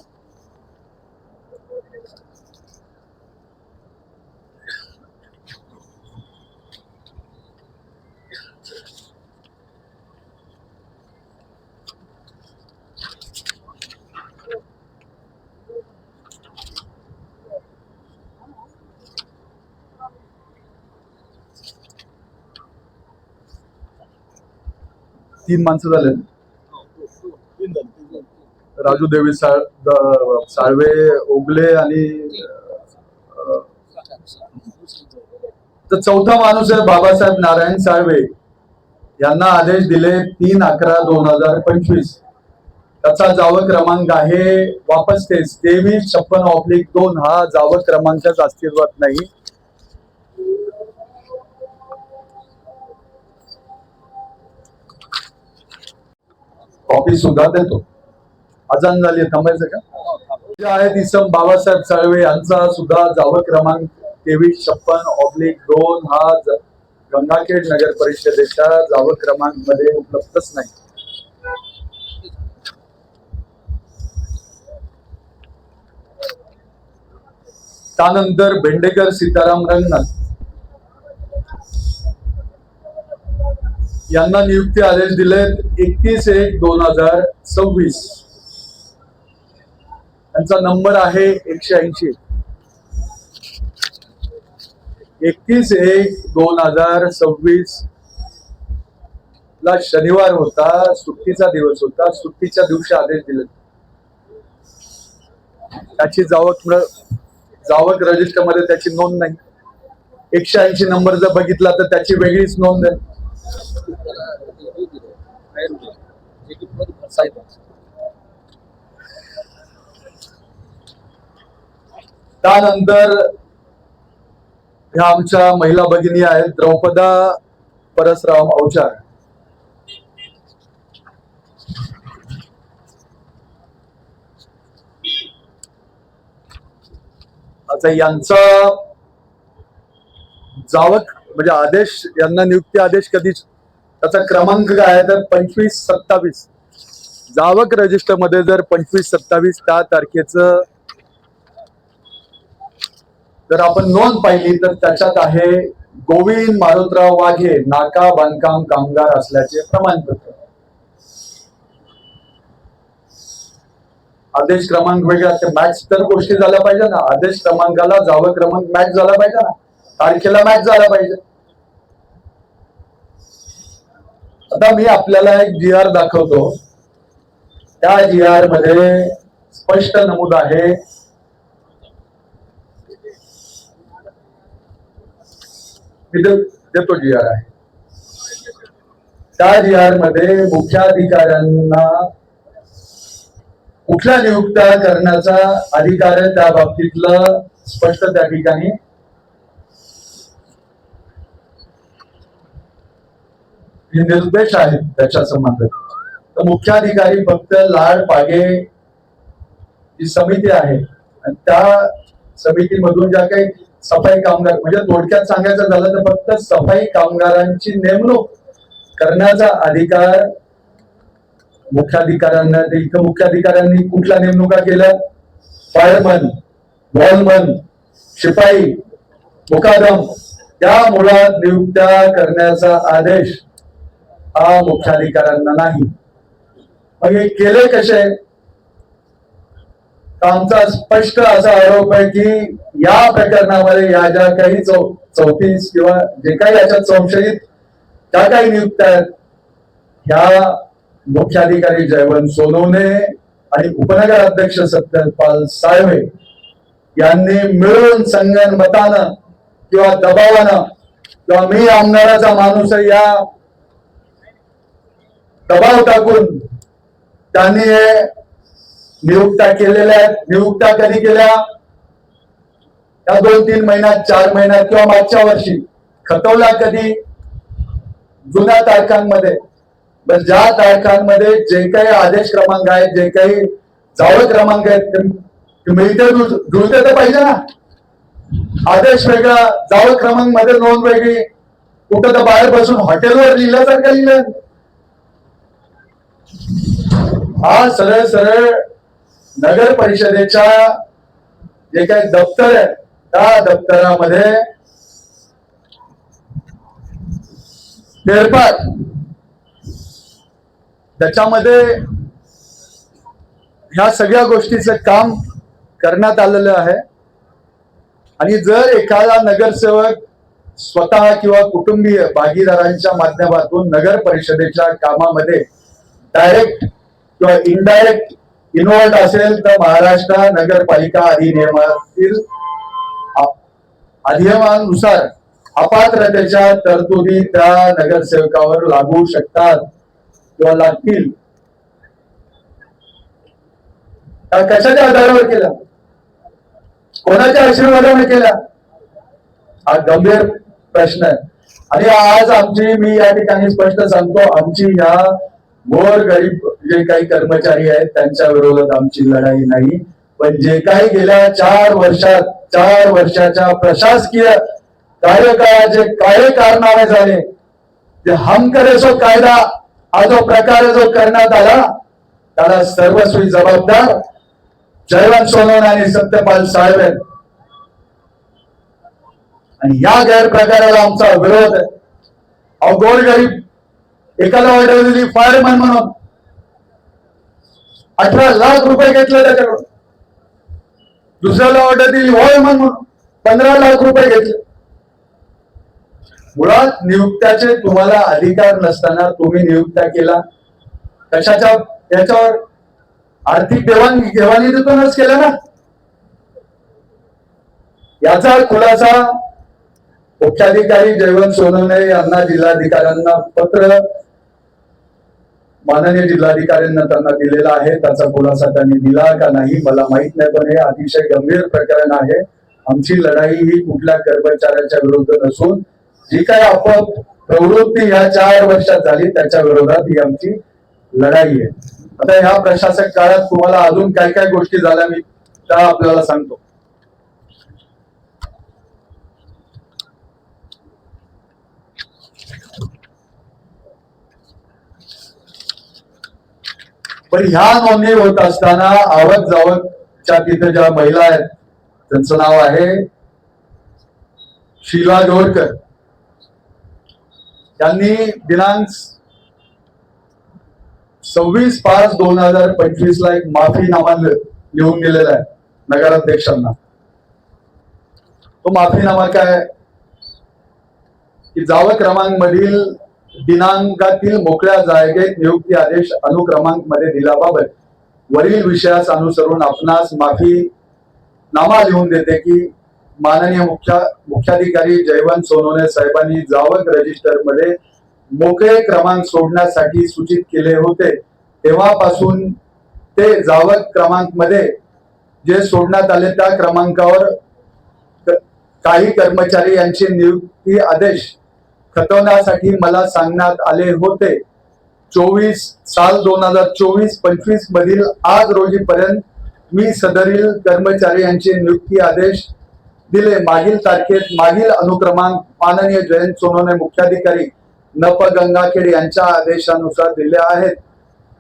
तीन माणसं झाले, राजू देवी साळवे, ओगले आणि तर चौथा माणूस आहे बाबासाहेब नारायण साळवे. यांना आदेश दिले 3/11/2025. त्याचा जावं क्रमांक आहे वापस तेच 2356/2. हा जावं क्रमांकच अस्तित्वात नाही. कॉपी सुद्धा देतो. अजान झाली, थांबायचं का? आहेत इसम बाबासाहेब साळवे यांचा सुद्धा जावं क्रमांक 2356/2 हा गंगाखेड नगर परिषदेच्या जावं क्रमांक मध्ये उपलब्धच नाही. त्यानंतर भेंडेकर सीताराम रंगनाथ यांना नियुक्ती आदेश दिले 31/1/2026. त्यांचा नंबर आहे 180. 31/1/2026 ला शनिवार होता, सुट्टीचा दिवस होता. सुट्टीच्या दिवशी आदेश दिले. त्याची जावक रजिस्टर मध्ये त्याची नोंद नाही. 180 नंबर जर बघितला तर त्याची वेगळीच नोंद आहे. त्यानंतर ह्या आमच्या महिला भगिनी आहेत द्रौपदा परसराम अवचार. आता यांचा जावक म्हणजे आदेश, यांना नियुक्ती आदेश कधीच, त्याचा क्रमांक काय आहे तर 2527. जावक रजिस्टर मध्ये जर 2527 त्या तारखेचं जर आपण नोंद पाहिली तर त्याच्यात आहे गोविंद मारुतराव वाघे नाका बांधकाम कामगार असल्याचे प्रमाणपत्र. आदेश क्रमांक वेगळा, ते मॅच तर गोष्टी झाल्या पाहिजे ना. आदेश क्रमांकाला जावं क्रमांक मॅच झाला पाहिजे ना, तारखेला मॅच झाला पाहिजे. आता मी आपल्याला एक GR दाखवतो. त्या GR मध्ये स्पष्ट नमूद आहे, देतो GR आहे. त्या GR मध्ये मुख्याधिकाऱ्यांना कुठल्या नियुक्त्या करण्याचा अधिकार आहे त्या बाबतीतलं स्पष्ट त्या ठिकाणी निर्देश आहेत त्याच्या संबंधित. तर मुख्याधिकारी फक्त लाड पागे जी समिती आहे आणि त्या समितीमधून ज्या काही सफाई कामगार, म्हणजे थोडक्यात सांगायचं झालं तर फक्त सफाई कामगारांची नेमणूक करण्याचा अधिकार मुख्याधिकाऱ्यांना. इथं मुख्याधिकाऱ्यांनी कुठल्या नेमणुका केल्या, फायरमन, वॉलमन, शिपाई, मुकादम त्या मुळात नियुक्त्या करण्याचा आदेश हा मुख्याधिकाऱ्यांना नाही. मग हे केले कसे? आमचा स्पष्ट असा आरोप आहे की या प्रकरणामध्ये या ज्या काही 34 किंवा जे काही याच्यात संशयित त्या काही नियुक्त्या आहेत, ह्या मुख्याधिकारी जयवंत सोनवणे आणि उपनगर अध्यक्ष सत्यपाल साळवे यांनी मिळून संगनमतानं किंवा दबावानं किंवा मी आमदाराचा माणूस आहे या दबाव टाकून त्यांनी हे नियुक्त्या केलेल्या आहेत. नियुक्त्या कधी केल्या? या 2-3 महिन्यात, 4 महिन्यात किंवा मागच्या वर्षी. खतवला कधी? जुन्या तारखांमध्ये. ज्या तारखांमध्ये जे काही आदेश क्रमांक आहेत, जे काही जावळ क्रमांक आहेत, ते मिळते जुळते तर पाहिजे ना. आदेश वेगळा, जावळ क्रमांक मध्ये नोंद वेगळी. कुठं तर बाहेर बसून हॉटेलवर लिहिल्यासारखं लिहिलं. हा सरळ सरळ नगर परिषदेच्या जे काही दप्तर आहे त्या दप्तरामध्ये फेरफार, त्याच्यामध्ये ह्या सगळ्या गोष्टीचं काम करण्यात आलेलं आहे. आणि जर एखादा नगरसेवक स्वतः किंवा कुटुंबीय भागीदारांच्या माध्यमातून नगर परिषदेच्या कामामध्ये डायरेक्ट किंवा इनडायरेक्ट इन्व्हॉल्ड असेल तर महाराष्ट्र नगरपालिका अधिनियमातील अधिनियमानुसार अपात्रतेच्या तरतुदी त्या नगरसेवकावर लागू शकतात किंवा लागतील. कशाच्या आधारावर केला? कोणाच्या आशीर्वादाने केला? हा गंभीर प्रश्न आहे. आणि आज मी या ठिकाणी स्पष्ट सांगतो, आमची ह्या गोर गरीब जे काही कर्मचारी आहेत त्यांच्या विरोधात आमची लढाई नाही. पण जे काही गेल्या 4 वर्षाच्या प्रशासकीय कार्यकाळाचे काय कारनामे झाले, जे हम करे सो कायदा हा जो प्रकार जो करण्यात आला त्याला सर्वस्वी जबाबदार जयवंत सोनवणे आणि सत्यपाल साहेब आहेत. आणि या गैरप्रकाराला आमचा विरोध आहे. अहो, गोरगरीब एकाला ऑर्डर दिली फायरमॅन म्हणून 18 लाख रुपये घेतले त्याच्याकडून. दुसऱ्याला ऑर्डर दिली वॉयमन म्हणून 15 लाख रुपये घेतले. मुळात नियुक्त्याचे तुम्हाला अधिकार नसताना तुम्ही नियुक्त्या केला कशाच्या? त्याच्यावर आर्थिक देवाणघेवाणीतूनच केला ना. याचा खुलासा मुख्याधिकारी जयवंत सोनवणे यांना जिल्हाधिकाऱ्यांना पत्र माननीय जिल्हाधिकाऱ्यांना त्यांना दिलेला आहे. त्याचा खुलासा त्यांनी दिला का नाही मला माहित नाही, पण हे अतिशय गंभीर प्रकरण आहे. आमची लढाई ही कुठल्या कर्मचाऱ्याच्या विरुद्ध नसून जी काही प्रवृत्ती या 4 वर्षात झाली त्याच्या विरोधात ही आमची लढाई आहे. आता ह्या प्रशासक काळात तुम्हाला अजून काय काय गोष्टी झाल्या मी त्या आपल्याला सांगतो. पण ह्या नोंदणी होत असताना आवक जावकच्या तिथे ज्या महिला आहेत त्यांचं नाव आहे शीला जोडकर. त्यांनी दिनांक 26/5/2025 ला एक माफीनामा लिहून दिलेला आहे नगराध्यक्षांना. तो माफीनामा काय की जावक क्रमांक मधील दिनांकातील मोकळ्या जागेत नियुक्ती आदेश अनुक्रमांक मध्ये दिल्याबाबत वरील विषयास अनुसरून आपणास माफीनामा लिहून देते की माननीय मुख्याधिकारी जयवंत सोनवणे साहेबांनी जावक रजिस्टर मध्ये मोकळे क्रमांक सोडण्यासाठी सूचित केले होते. तेव्हापासून ते जावक क्रमांक मध्ये जे सोडण्यात आले त्या क्रमांकावर काही कर्मचारी यांचे नियुक्ती आदेश खतवण्यासाठी मला सांगण्यात आले होते. 2024 मधील आज रोजीपर्यंत मी सदरील कर्मचारी यांचे नियुक्ती आदेश दिले. मागील तारखेत मागील अनुक्रमांक माननीय जयंत सोनवणे मुख्याधिकारी नप गंगाखेड यांच्या आदेशानुसार दिले आहेत.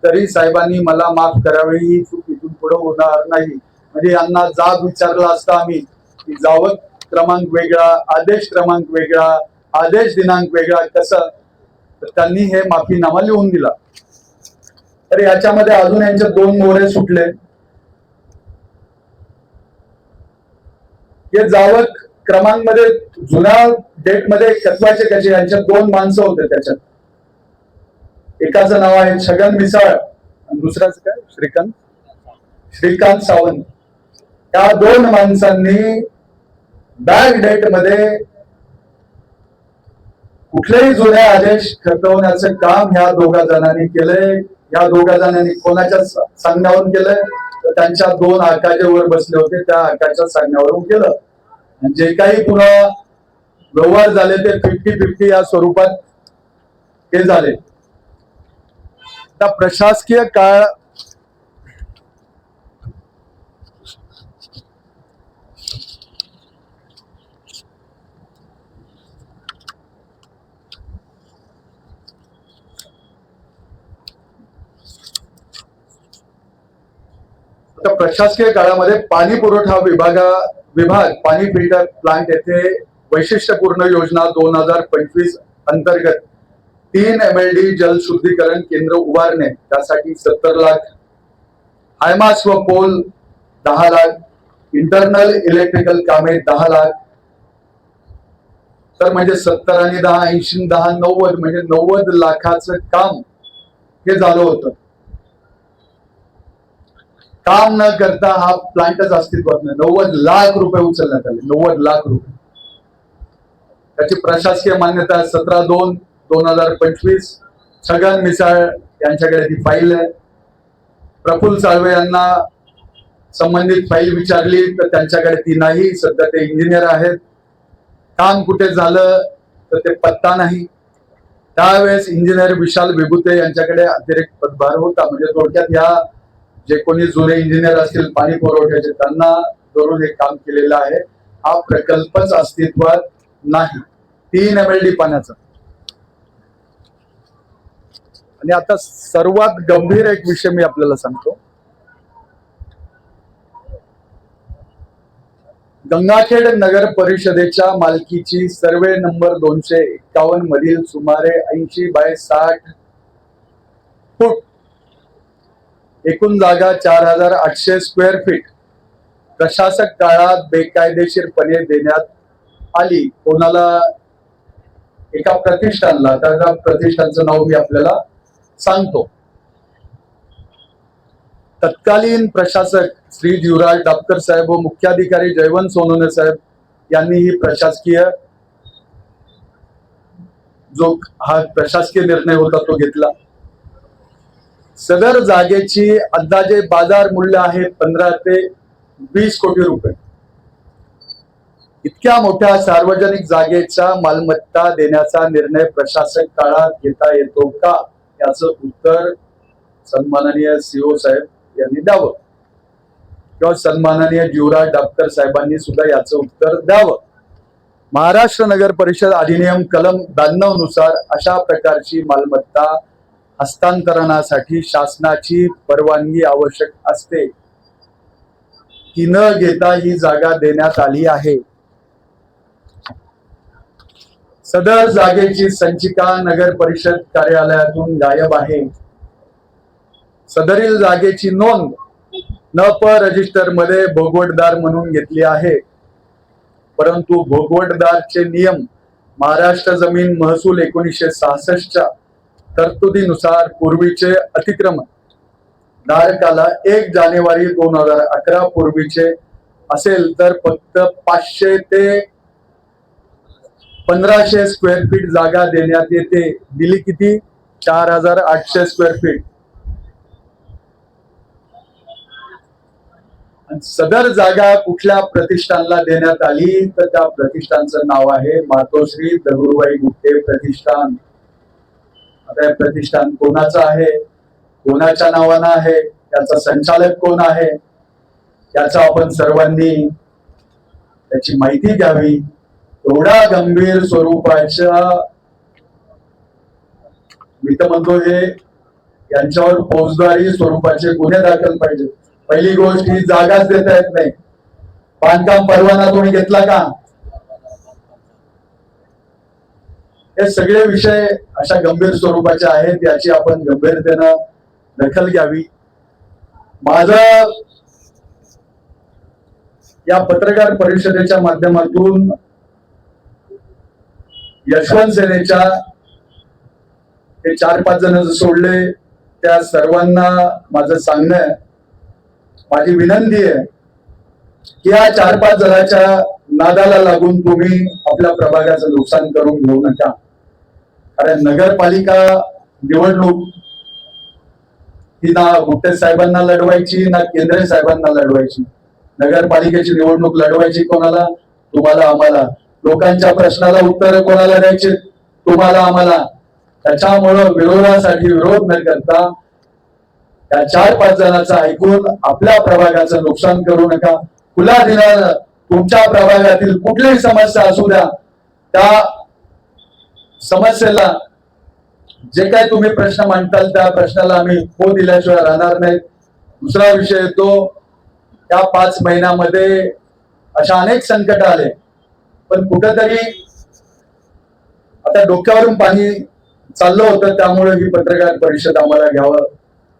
तरी साहेबांनी मला माफ करावे, ही चूक इथून पुढे होणार नाही. म्हणजे यांना जाब विचारला असता आम्ही की जावक क्रमांक वेगळा, आदेश क्रमांक वेगळा, आदेश दिनांक वेगळा कसं, तर त्यांनी हे माफीनामा लिहून दिला. तर याच्यामध्ये अजून यांचे 2 मोहरे सुटले. हे जावक क्रमांक मध्ये जुन्या डेट मध्ये कचवायचे कसे, यांच्यात 2 माणसं होते. त्याच्यात एकाचं नाव आहे छगन मिसाळ आणि दुसऱ्याचं काय श्रीकांत सावंत. या दोन माणसांनी बॅक डेट मध्ये कुठलेही जुने आदेश खतवण्याचं काम ह्या दोघा जणांनी केलंय. या दोघा जणांनी कोणाच्या सांगण्यावरून केलंय तर त्यांच्या दोन आकाशावर बसले होते त्या आकाशाच्या सांगण्यावरून केलं. जे काही पुन्हा व्यवहार झाले ते 50-50 या स्वरूपात हे झाले. त्या प्रशासकीय काळ प्रशासकीय काळामध्ये पाणी पुरवठा विभाग पाणी फिल्टर प्लांट येथे वैशिष्ट्यपूर्ण योजना 2025 अंतर्गत 3 MLD जल शुद्धीकरण केंद्र उभारणे त्यासाठी 70 लाख, हायमास व पोल 10 लाख, इंटरनल इलेक्ट्रिकल कामे 10 लाख, तर म्हणजे 70 आणि 10 80 10 90 म्हणजे 90 लाखाचं काम हे झालं होतं. काम न करता हा प्लांटच अस्तित्वात नाही. 90 लाख रुपये उचलण्यात आले. 90 लाख रुपये. त्याची प्रशासकीय मान्यता 17/2/2025. छगन मिसाळ यांच्याकडे ती फाईल आहे. प्रफुल्ल साळवे यांना संबंधित फाईल विचारली तर त्यांच्याकडे ती नाही. सध्या ते इंजिनियर आहेत. काम कुठे झालं तर ते पत्ता नाही. त्यावेळेस इंजिनियर विशाल विभूते यांच्याकडे अतिरिक्त पदभार होता. म्हणजे थोडक्यात या जे कोणी जुने इंजिनियर असतील पाणी पुरवठ्याचे त्यांना धरून हे काम केलेलं आहे. हा प्रकल्पच अस्तित्वात नाही. 3 MLD पाण्याचा. आणि आता सर्वात गंभीर एक विषय मी आपल्याला सांगतो. गंगाखेड नगर परिषदेच्या मालकीची सर्वे नंबर 251 मधील सुमारे 80/60 फूट एकूण जागा 4800 स्क्वेअर फीट प्रशासक काळात बेकायदेशीरपणे देण्यात आली. कोणाला? एका प्रतिष्ठानला. त्या प्रतिष्ठानचं नाव मी आपल्याला सांगतो. तत्कालीन प्रशासक श्री जीवराज डापकर साहेब व मुख्याधिकारी जयवंत सोनवणे साहेब यांनी ही प्रशासकीय निर्णय होता तो घेतला. सदर जागेची अंदाजे बाजार मूल्य आहे 15 ते 20 कोटी रुपये. इतक्या मोठ्या सार्वजनिक जागेच्या मालमत्ता देण्याचा निर्णय प्रशासक काळात घेता येतो का याचं उत्तर सन्माननीय CO साहेब यांनी द्यावं किंवा सन्माननीय जीवराज डापकर साहेबांनी सुद्धा याचं उत्तर द्यावं. महाराष्ट्र नगर परिषद अधिनियम कलम 92 नुसार अशा प्रकारची मालमत्ता हस्तांतरणासाठी शासनाची परवानगी आवश्यक असते. ती न घेता ही जागा देण्यात आली आहे. सदर जागेची संचिका नगर परिषद कार्यालयातून गायब आहे. सदरील जागेची नोंद NP रजिस्टर मध्ये भोगवटदार म्हणून घेतली आहे. परंतु भोगवटदारचे नियम महाराष्ट्र जमीन महसूल 1966च्या तरतुदीनुसार पूर्वीचे अतिक्रमण धारकाला 1 जानेवारी 2011 पूर्वीचे असेल तर फक्त 500 ते 1500 स्क्वेअर फीट जागा देण्यात येते. दिली किती? 4800 स्क्वेअर फीट. सदर जागा कुठल्या प्रतिष्ठानला देण्यात आली तर त्या प्रतिष्ठानचं नाव आहे मातोश्री दगडूबाई गुट्टे प्रतिष्ठान. आता हे प्रतिष्ठान कोणाचं आहे, कोणाच्या नावानं आहे, त्याचा संचालक कोण आहे याचा आपण सर्वांनी त्याची माहिती घ्यावी. एवढा गंभीर स्वरूपाच्या मी तर म्हणतो हे यांच्यावर फौजदारी स्वरूपाचे गुन्हे दाखल पाहिजे. पहिली गोष्ट ही जागाच देता येत नाही. बांधकाम परवाना तुम्ही घेतला का? हे सगळे विषय अशा गंभीर स्वरूपाचे आहेत याची आपण गंभीरतेनं दखल घ्यावी. माझं या पत्रकार परिषदेच्या माध्यमातून यशवंत सेनेच्या ते 4-5 जण सोडले त्या सर्वांना माझं सांगणं, माझी विनंती आहे की या 4-5 जणांच्या नादाला लागून तुम्ही आपल्या प्रभागाचं नुकसान करून घेऊ नका. कारण नगरपालिका निवडणूक ही ना गुप्ते साहेबांना लढवायची ना केंद्रे साहेबांना लढवायची. नगरपालिकेची निवडणूक लढवायची कोणाला? तुम्हाला आम्हाला. लोकांच्या प्रश्नाला उत्तर कोणाला द्यायचे? तुम्हाला आम्हाला. त्याच्यामुळं विरोधासाठी विरोध न करता त्या 4-5 जणांचं ऐकून आपल्या प्रभागाचं नुकसान करू नका. खुला दिला तुमच्या प्रभागातील कुठलीही समस्या असू द्या, त्या समस्येला जे काय तुम्ही प्रश्न मांडताल त्या प्रश्नाला आम्ही हो दिल्याशिवाय राहणार नाही. दुसरा विषय येतो, त्या 5 महिन्यामध्ये अशा अनेक संकट आले, पण कुठेतरी आता डोक्यावरून पाणी चाललं होतं, त्यामुळे ही पत्रकार परिषद आम्हाला घ्यावं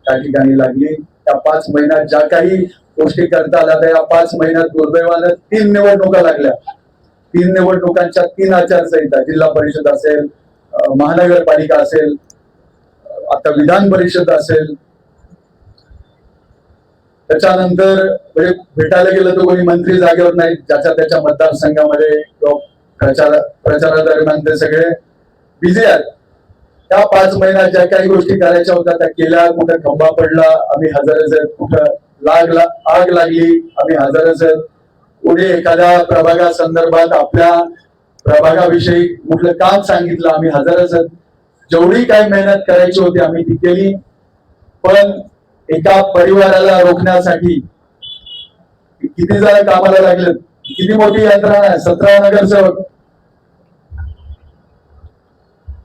त्या ठिकाणी लागली. त्या 5 महिन्यात ज्या काही गोष्टी करता आल्या त्या या 5 महिन्यात दुर्दैवानं 3 निवडणुका लागल्या. 3 निवडणुकांच्या 3 आचारसंहिता, जिल्हा परिषद असेल, महानगरपालिका असेल, आता विधान परिषद असेल. त्याच्यानंतर भेटायला गेलं तर कोणी मंत्री जागेवर नाही, ज्याच्या त्याच्या मतदारसंघामध्ये प्रचारादरम्यान ते सगळे बिझी आहेत. त्या 5 महिन्यात ज्या काही गोष्टी करायच्या होत्या त्या केल्या. कुठं खंबा पडला आम्ही हजरच आहेत, कुठं आग लागली आम्ही हजरच आहेत. पुढे एखाद्या प्रभागासंदर्भात आपल्या प्रभागाविषयी कुठलं काम सांगितलं आम्ही हजरच आहेत. जेवढी काही मेहनत करायची होती आम्ही ती केली. पण एका परिवाराला रोखण्यासाठी किती जण कामाला लागलेत, किती मोठी यंत्रणा आहे. 17 नगरसेवक,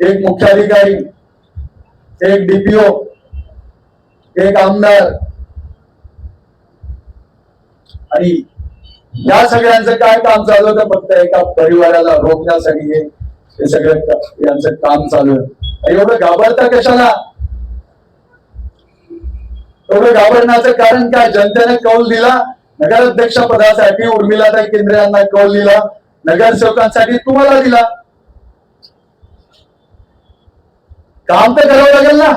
एक मुख्याधिकारी, एक डीपीओ, एक आमदार, आणि या सगळ्यांचं काय काम चालू होतं? फक्त एका परिवाराला रोखण्यासाठी हे सगळं यांचं काम चालू आहे. एवढं घाबरता कशाला? एवढं घाबरण्याचं कारण काय? जनतेने कौल दिला नगराध्यक्ष पदासाठी, उर्मिलाताई केंद्रे यांना कौल दिला, नगरसेवकांसाठी तुम्हाला दिला. काम तर करावं लागेल ना.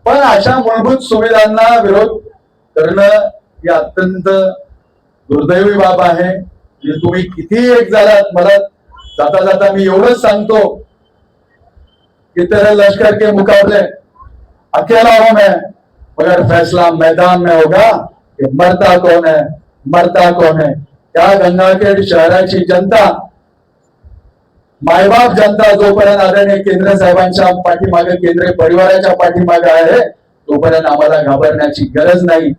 पण अशा मूलभूत सुविधांना विरोध करणं ही अत्यंत दुर्दैवी बाब आहे. तुम्ही किती एक झालात, मला जाता जाता मी एवढंच सांगतो की तेरे लश्कर के मुकाबले अकेला हूं मैं, मगर फैसला मैदान में होगा कि मरता कौन है, मरता कौन है. त्या गंगाखेड शहराची जनता, मायबाप जनता जोपर्यंत आदरणीय केंद्र साहेबांच्या पाठीमागे, केंद्र परिवाराच्या पाठीमागे आहे, तोपर्यंत आम्हाला घाबरण्याची गरज नाही.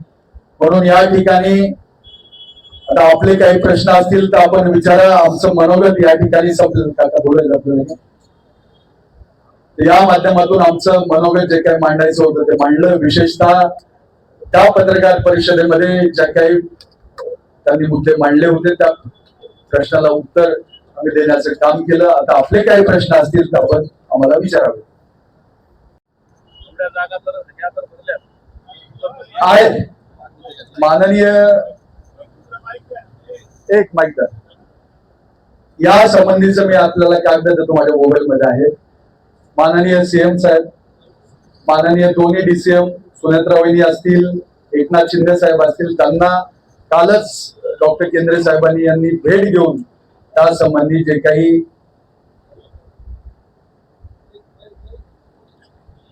म्हणून या ठिकाणी आता आपले काही प्रश्न असतील तर आपण विचारा. आमचं मनोगत या ठिकाणी संपलं. काका बोलायचं आपल्याला, या माध्यमातून आमचं मनोगत जे काही मांडायचं होतं ते मांडलं. विशेषतः त्या पत्रकार परिषदेमध्ये ज्या काही त्यांनी मुद्दे मांडले होते त्या प्रश्नाला उत्तर आम्ही देण्याचं काम केलं. आता आपले काही प्रश्न असतील तर आपण आम्हाला विचारावे. आहेत माननीय, एक माहिती या संबंधीचं मी आपल्याला कागद देतो, माझ्या मोबाईल मध्ये आहे. माननीय सीएम साहेब, माननीय दोन्ही डीसीएम सुनेत्रा वहिनी असतील, एकनाथ शिंदे साहेब असतील, त्यांना कालच डॉक्टर केंद्रे साहेबांनी यांनी भेट घेऊन त्या संबंधी जे काही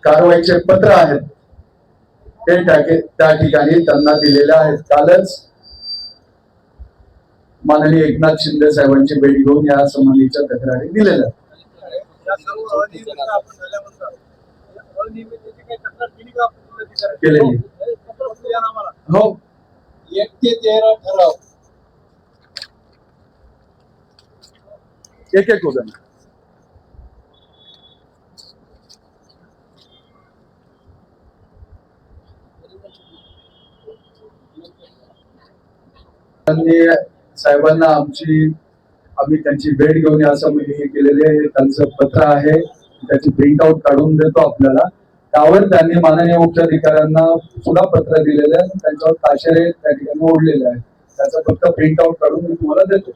कारवाईचे पत्र आहेत ते त्या ठिकाणी त्यांना दिलेले आहेत. कालच माननीय एकनाथ शिंदे साहेबांची भेट घेऊन या संबंधीच्या तक्रारी दिलेल्या केलेली. हो, 1 ते 13 ठराव एक एक होतं. साहेबांना आम्ही त्यांची भेट घेऊन या संबंधी हे केलेले त्यांचं पत्र आहे, त्याची प्रिंट आउट काढून देतो आपल्याला. त्यावर त्यांनी माननीय मुख्याधिकाऱ्यांना सुद्धा पत्र दिलेलं आहे, त्यांच्यावर ताशेरे त्या ठिकाणी ओढलेले आहेत. त्याचं फक्त प्रिंट आउट काढून मी तुम्हाला देतो.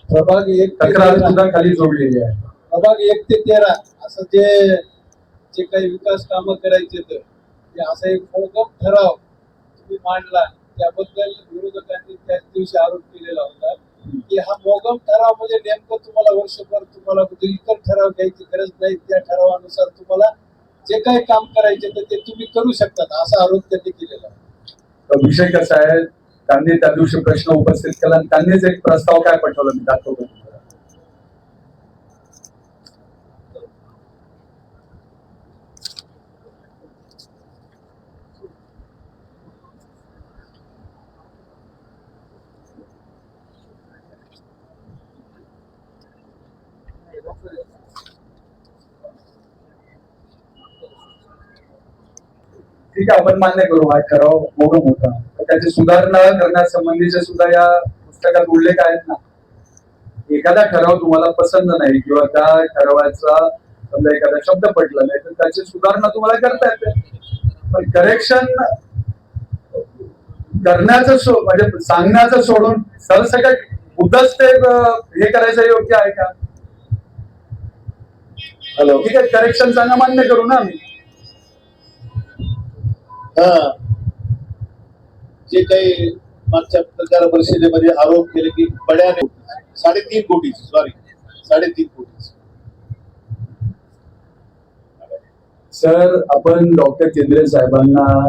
प्रभाग 1 तक्रार सुद्धा खाली जोडलेली आहे. प्रभाग 1 ते 13 असं जे काही विकास कामं करायचे तर असं एक ठराव तुम्ही मांडला, त्याबद्दल विरोधकांनी त्याच दिवशी आरोप केलेला होता की हा मोगम ठराव म्हणजे नेमकं तुम्हाला वर्षभर तुम्हाला कुठे इतर ठराव घ्यायची गरज नाही, त्या ठरावानुसार तुम्हाला जे काही काम करायचे तर ते तुम्ही करू शकतात, असा आरोप त्यांनी केलेला. विषय कसा आहे, त्यांनी त्या दिवशी प्रश्न उपस्थित केला आणि त्यांनीच एक प्रस्ताव काय पाठवला मी दाखवतो. ठीक आहे, आपण मान्य करू हा ठराव मोगम होता, त्याची सुधारणा करण्यासंबंधीचे सुद्धा या पुस्तकात उल्लेख आहेत ना. एखादा ठराव तुम्हाला पसंत नाही किंवा त्या ठरावाचा समजा एखादा शब्द पटला नाही तर त्याची सुधारणा तुम्हाला करता येते, पण करेक्शन करण्याचं म्हणजे सांगण्याचं सोडून सरसकट मुद्दाच ते हे करायचं योग्य आहे का? हॅलो, ठीक आहे, करेक्शन सांगा, मान्य करू ना आम्ही. जे काही मागच्या पत्रकार परिषदेमध्ये आरोप केले की बड्याने 3.5 कोटी, सॉरी 3.5 कोटी. सर, आपण डॉक्टर केंद्रे साहेबांना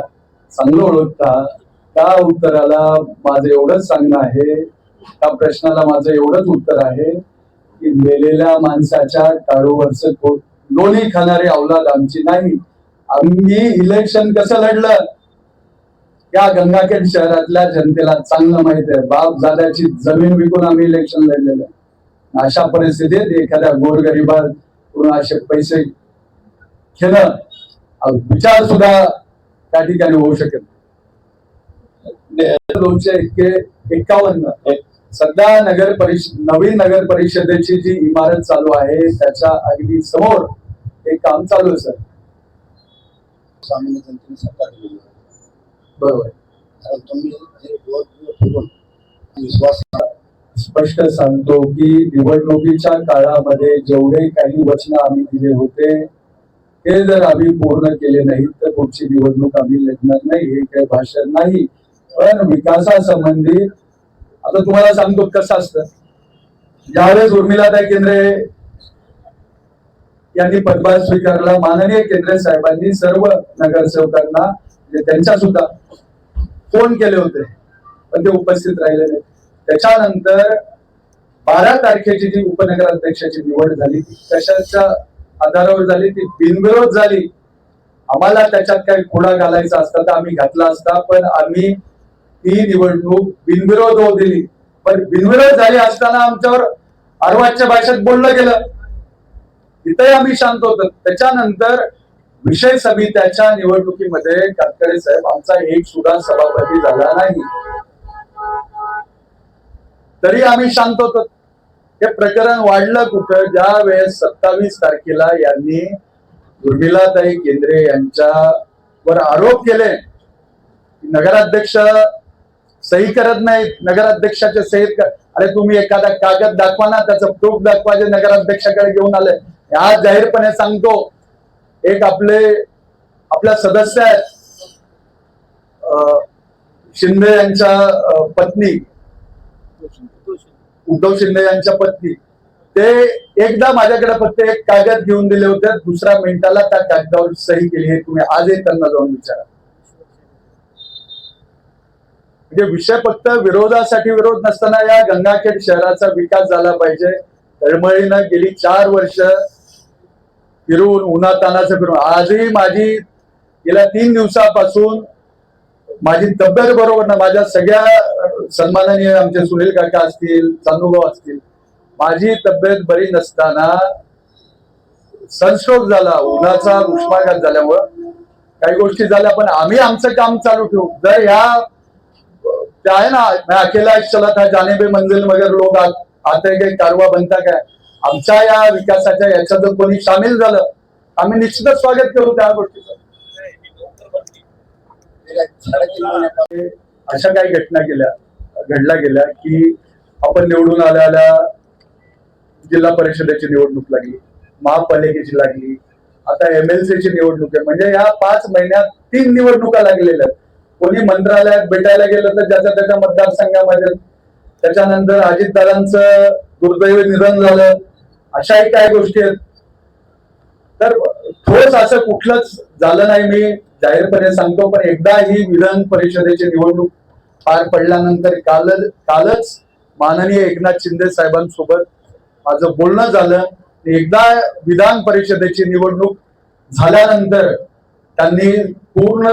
चांगलं ओळखता, त्या उत्तराला माझं एवढंच सांगणं आहे, त्या प्रश्नाला माझं एवढंच उत्तर आहे की मेलेल्या माणसाच्या टाळूवरचं लोणी खाणारी औलाद आमची नाही. आम्ही इलेक्शन कसं लढलं या गंगाखेड शहरातल्या जनतेला चांगलं माहित आहे. बाप दादाची जमीन विकून आम्ही इलेक्शन लढलेलं. अशा परिस्थितीत एखाद्या गोरगरिबाकडून असे पैसे घेणं विचार सुद्धा त्या ठिकाणी होऊ शकत. 251 सध्या नवीन नगर परिषदेची जी इमारत चालू आहे त्याच्या अगदी समोर हे काम चालू आहे सर. सामान्य जनतेने सत्ता दिलेली आहे. बरोबर. कारण तुम्ही विश्वास स्पष्ट सांगतो की निवडणुकीच्या काळामध्ये जेवढे काही वचन आम्ही दिले होते ते जर आम्ही पूर्ण केले नाही तर पुढची निवडणूक आम्ही लढणार नाही. हे काही भाषण नाही, पण विकासासंबंधी आता तुम्हाला सांगतो कसं असतं. ज्यावेळेस उर्मिलाताई केंद्रे यांनी पदभार स्वीकारला, माननीय केंद्रे साहेबांनी सर्व नगरसेवकांना त्यांच्या सुद्धा फोन केले होते, पण ते उपस्थित राहिले नाही. त्याच्यानंतर 12 तारखेची जी उपनगराध्यक्षाची निवड झाली ती कशाच्या आधारावर झाली? ती बिनविरोध झाली. आम्हाला त्याच्यात काही खोडा घालायचा असता तर आम्ही घातला असता, पण आम्ही ही निवडणूक बिनविरोध होऊ दिली. पण बिनविरोध झाली असताना आमच्यावर अर्वाच्य भाषेत बोललं गेलं, तिथे आम्ही शांत होतो. त्याच्यानंतर विषय समित्याच्या निवडणुकीमध्ये कातकरे साहेब आमचा एक सुद्धा सभापती झाला नाही, तरी आम्ही शांत होतो. हे प्रकरण वाढलं कुठं? ज्या वेळेस 27 तारखेला यांनी उर्मिलाताई केंद्रे यांच्यावर आरोप केले की नगराध्यक्ष सही करत नाहीत, नगराध्यक्षाचे सही अरे तुम्ही एखादा कागद दाखवा ना, त्याचं प्रूफ दाखवा जे नगराध्यक्षाकडे घेऊन आले. आज जाहीरपणे सांगतो, एक आपल्या सदस्य आहेत शिंदे यांच्या पत्नी, उद्धव शिंदे यांच्या पत्नी, ते एकदा माझ्याकडे फक्त एक कागद घेऊन दिले होते, दुसऱ्या मिनिटाला त्या कागदावर सही केली. हे तुम्ही आजही त्यांना जाऊन विचारा. म्हणजे विषय फक्त विरोधासाठी विरोध नसताना या गंगाखेड शहराचा विकास झाला पाहिजे. तळमळीनं गेली 4 वर्ष फिरून उन्हातानाचं फिरून आजही माझी गेल्या 3 दिवसापासून माझी तब्येत बरोबर ना. माझ्या सगळ्या सन्माननीय आमचे सुनील काका असतील, चांदूभाऊ असतील, माझी तब्येत बरी नसताना सनस्ट्रोक झाला, उन्हाचा उष्माघात झाल्यामुळं काही गोष्टी झाल्या, पण आम्ही आमचं काम चालू ठेवू. जर ह्या त्या आहे ना, मैं अकेला चला था जाने बे मंजिल मगर लोग आते गए कारवा बनता काय, आमच्या या विकासाच्या याच्यात जर कोणी सामील झालं आम्ही निश्चितच स्वागत करू त्या गोष्टीचं. अशा काही घटना घडल्या गेल्या की आपण निवडून आल्या जिल्हा परिषदेची निवडणूक लागली, महापालिकेची लागली, आता MLC ची निवडणूक आहे. म्हणजे या 5 महिन्यात 3 निवडणुका लागलेल्या आहेत. कोणी मंत्रालयात भेटायला गेलं तर ज्याच्या त्याच्या मतदारसंघामध्ये, त्याच्यानंतर अजितदादांचं दुर्दैवी निधन झालं, अशाही काय गोष्टी आहेत. तर ठोस असं कुठलंच झालं नाही, मी जाहीरपणे सांगतो. पण एकदा ही विधान परिषदेची निवडणूक पार पडल्यानंतर कालच माननीय एकनाथ शिंदे साहेबांसोबत माझं बोलणं झालं. एकदा विधान परिषदेची निवडणूक झाल्यानंतर त्यांनी पूर्ण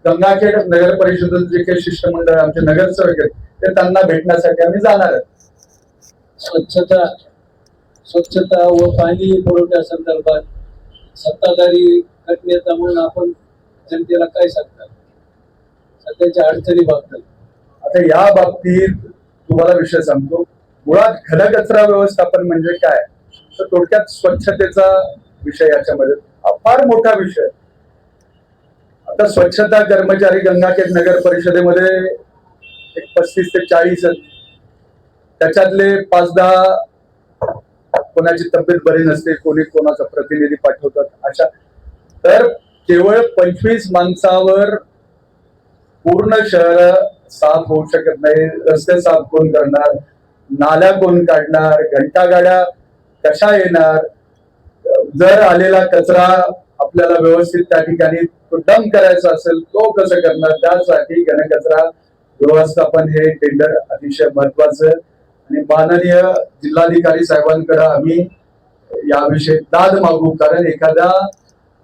गंगाखेड नगर परिषदेचे जे काही शिष्टमंडळ आमचे नगरसेवक आहेत ते त्यांना भेटण्यासाठी आम्ही जाणार आहोत. स्वच्छता व पाणी पुरवठ्यासंदर्भात सत्ताधारी गटनेता म्हणून आपण जनतेला काय सांगतात सध्याच्या अडचणी बाबतीत? आता या बाबतीत तुम्हाला विषय सांगतो. मुळात घनकचरा व्यवस्थापन म्हणजे काय, तर थोडक्यात स्वच्छतेचा विषय याच्यामध्ये हा फार मोठा विषय. आता स्वच्छता कर्मचारी गंगाखेड नगर परिषदेमध्ये एक 35 ते 40 आहेत. त्याच्यातले 5-10 कोणाची तब्येत बरी नसते, कोणी कोणाचा प्रतिनिधी पाठवतात अशा. तर केवळ 25 माणसावर पूर्ण शहर साफ होऊ शकत नाही. रस्ते साफ कोण करणार, नाल्या कोण काढणार, घंटागाड्या कशा येणार, जर आलेला कचरा आपल्याला व्यवस्थित त्या ठिकाणी तो डंप करायचा असेल तो कसं करणार, त्यासाठी घनकचरा व्यवस्थापन हे टेंडर अतिशय महत्वाचं. आणि माननीय जिल्हाधिकारी साहेबांकडे आम्ही याविषयी दाद मागू. कारण एखाद्या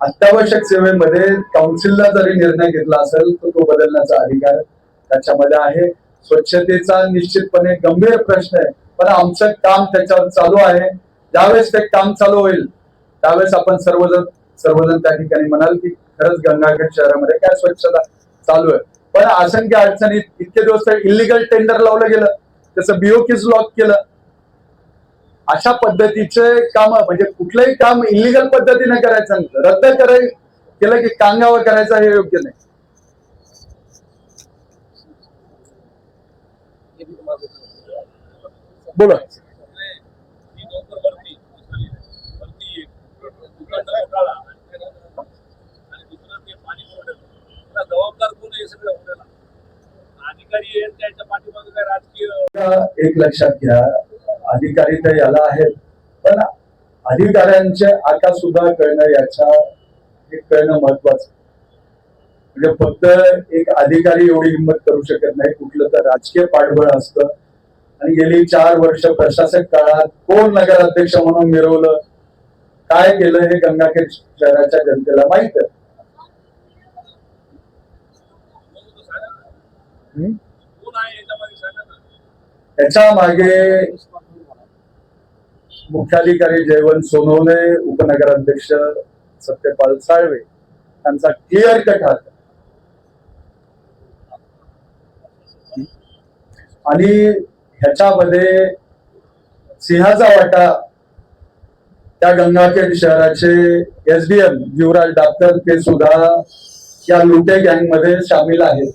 अत्यावश्यक सेवेमध्ये काउन्सिलला जरी निर्णय घेतला असेल तर तो बदलण्याचा अधिकार त्याच्यामध्ये आहे. स्वच्छतेचा निश्चितपणे गंभीर प्रश्न आहे, पण आमचं काम त्याच्यावर चालू आहे. ज्यावेळेस ते काम चालू होईल त्यावेळेस आपण सर्वजण त्या ठिकाणी म्हणाल की खरंच गंगाखेड शहरामध्ये काय स्वच्छता चालू आहे. पण असंख्य अडचणीत इतके दिवस इलिगल टेंडर लावलं गेलं, त्याचं बीओकीच लॉक केलं. अशा पद्धतीचे काम म्हणजे कुठलंही काम इलिगल पद्धतीने करायचं नाही, रद्द केलं की कांगावर करायचं हे योग्य नाही. बोला. जबाबदार कोण आहे सगळं होण्याला? अधिकारी आहेत त्याच्या पाठीमागे काय राजकीय? एक लक्षात घ्या, अधिकारी तर याला आहेत, पण अधिकाऱ्यांचे आता सुद्धा कळणं महत्वाचं. म्हणजे फक्त एक अधिकारी एवढी हिंमत करू शकत नाही, कुठलं तर राजकीय पाठबळ असतं. आणि गेली 4 वर्ष प्रशासक काळात कोण नगराध्यक्ष म्हणून मिरवलं, काय केलं हे गंगाखेड शहराच्या जनतेला माहित आहे. त्याच्या मागे मुख्याधिकारी जयवंत सोनवणे, उपनगराध्यक्ष सत्यपाल साळवे यांचा क्लिअर कट हात. आणि ह्याच्यामध्ये सिंहाचा वाटा त्या गंगाखेड शहराचे एसडीएम जीवराज डाक्टर ते सुद्धा या लुटे गँग मध्ये सामील आहेत.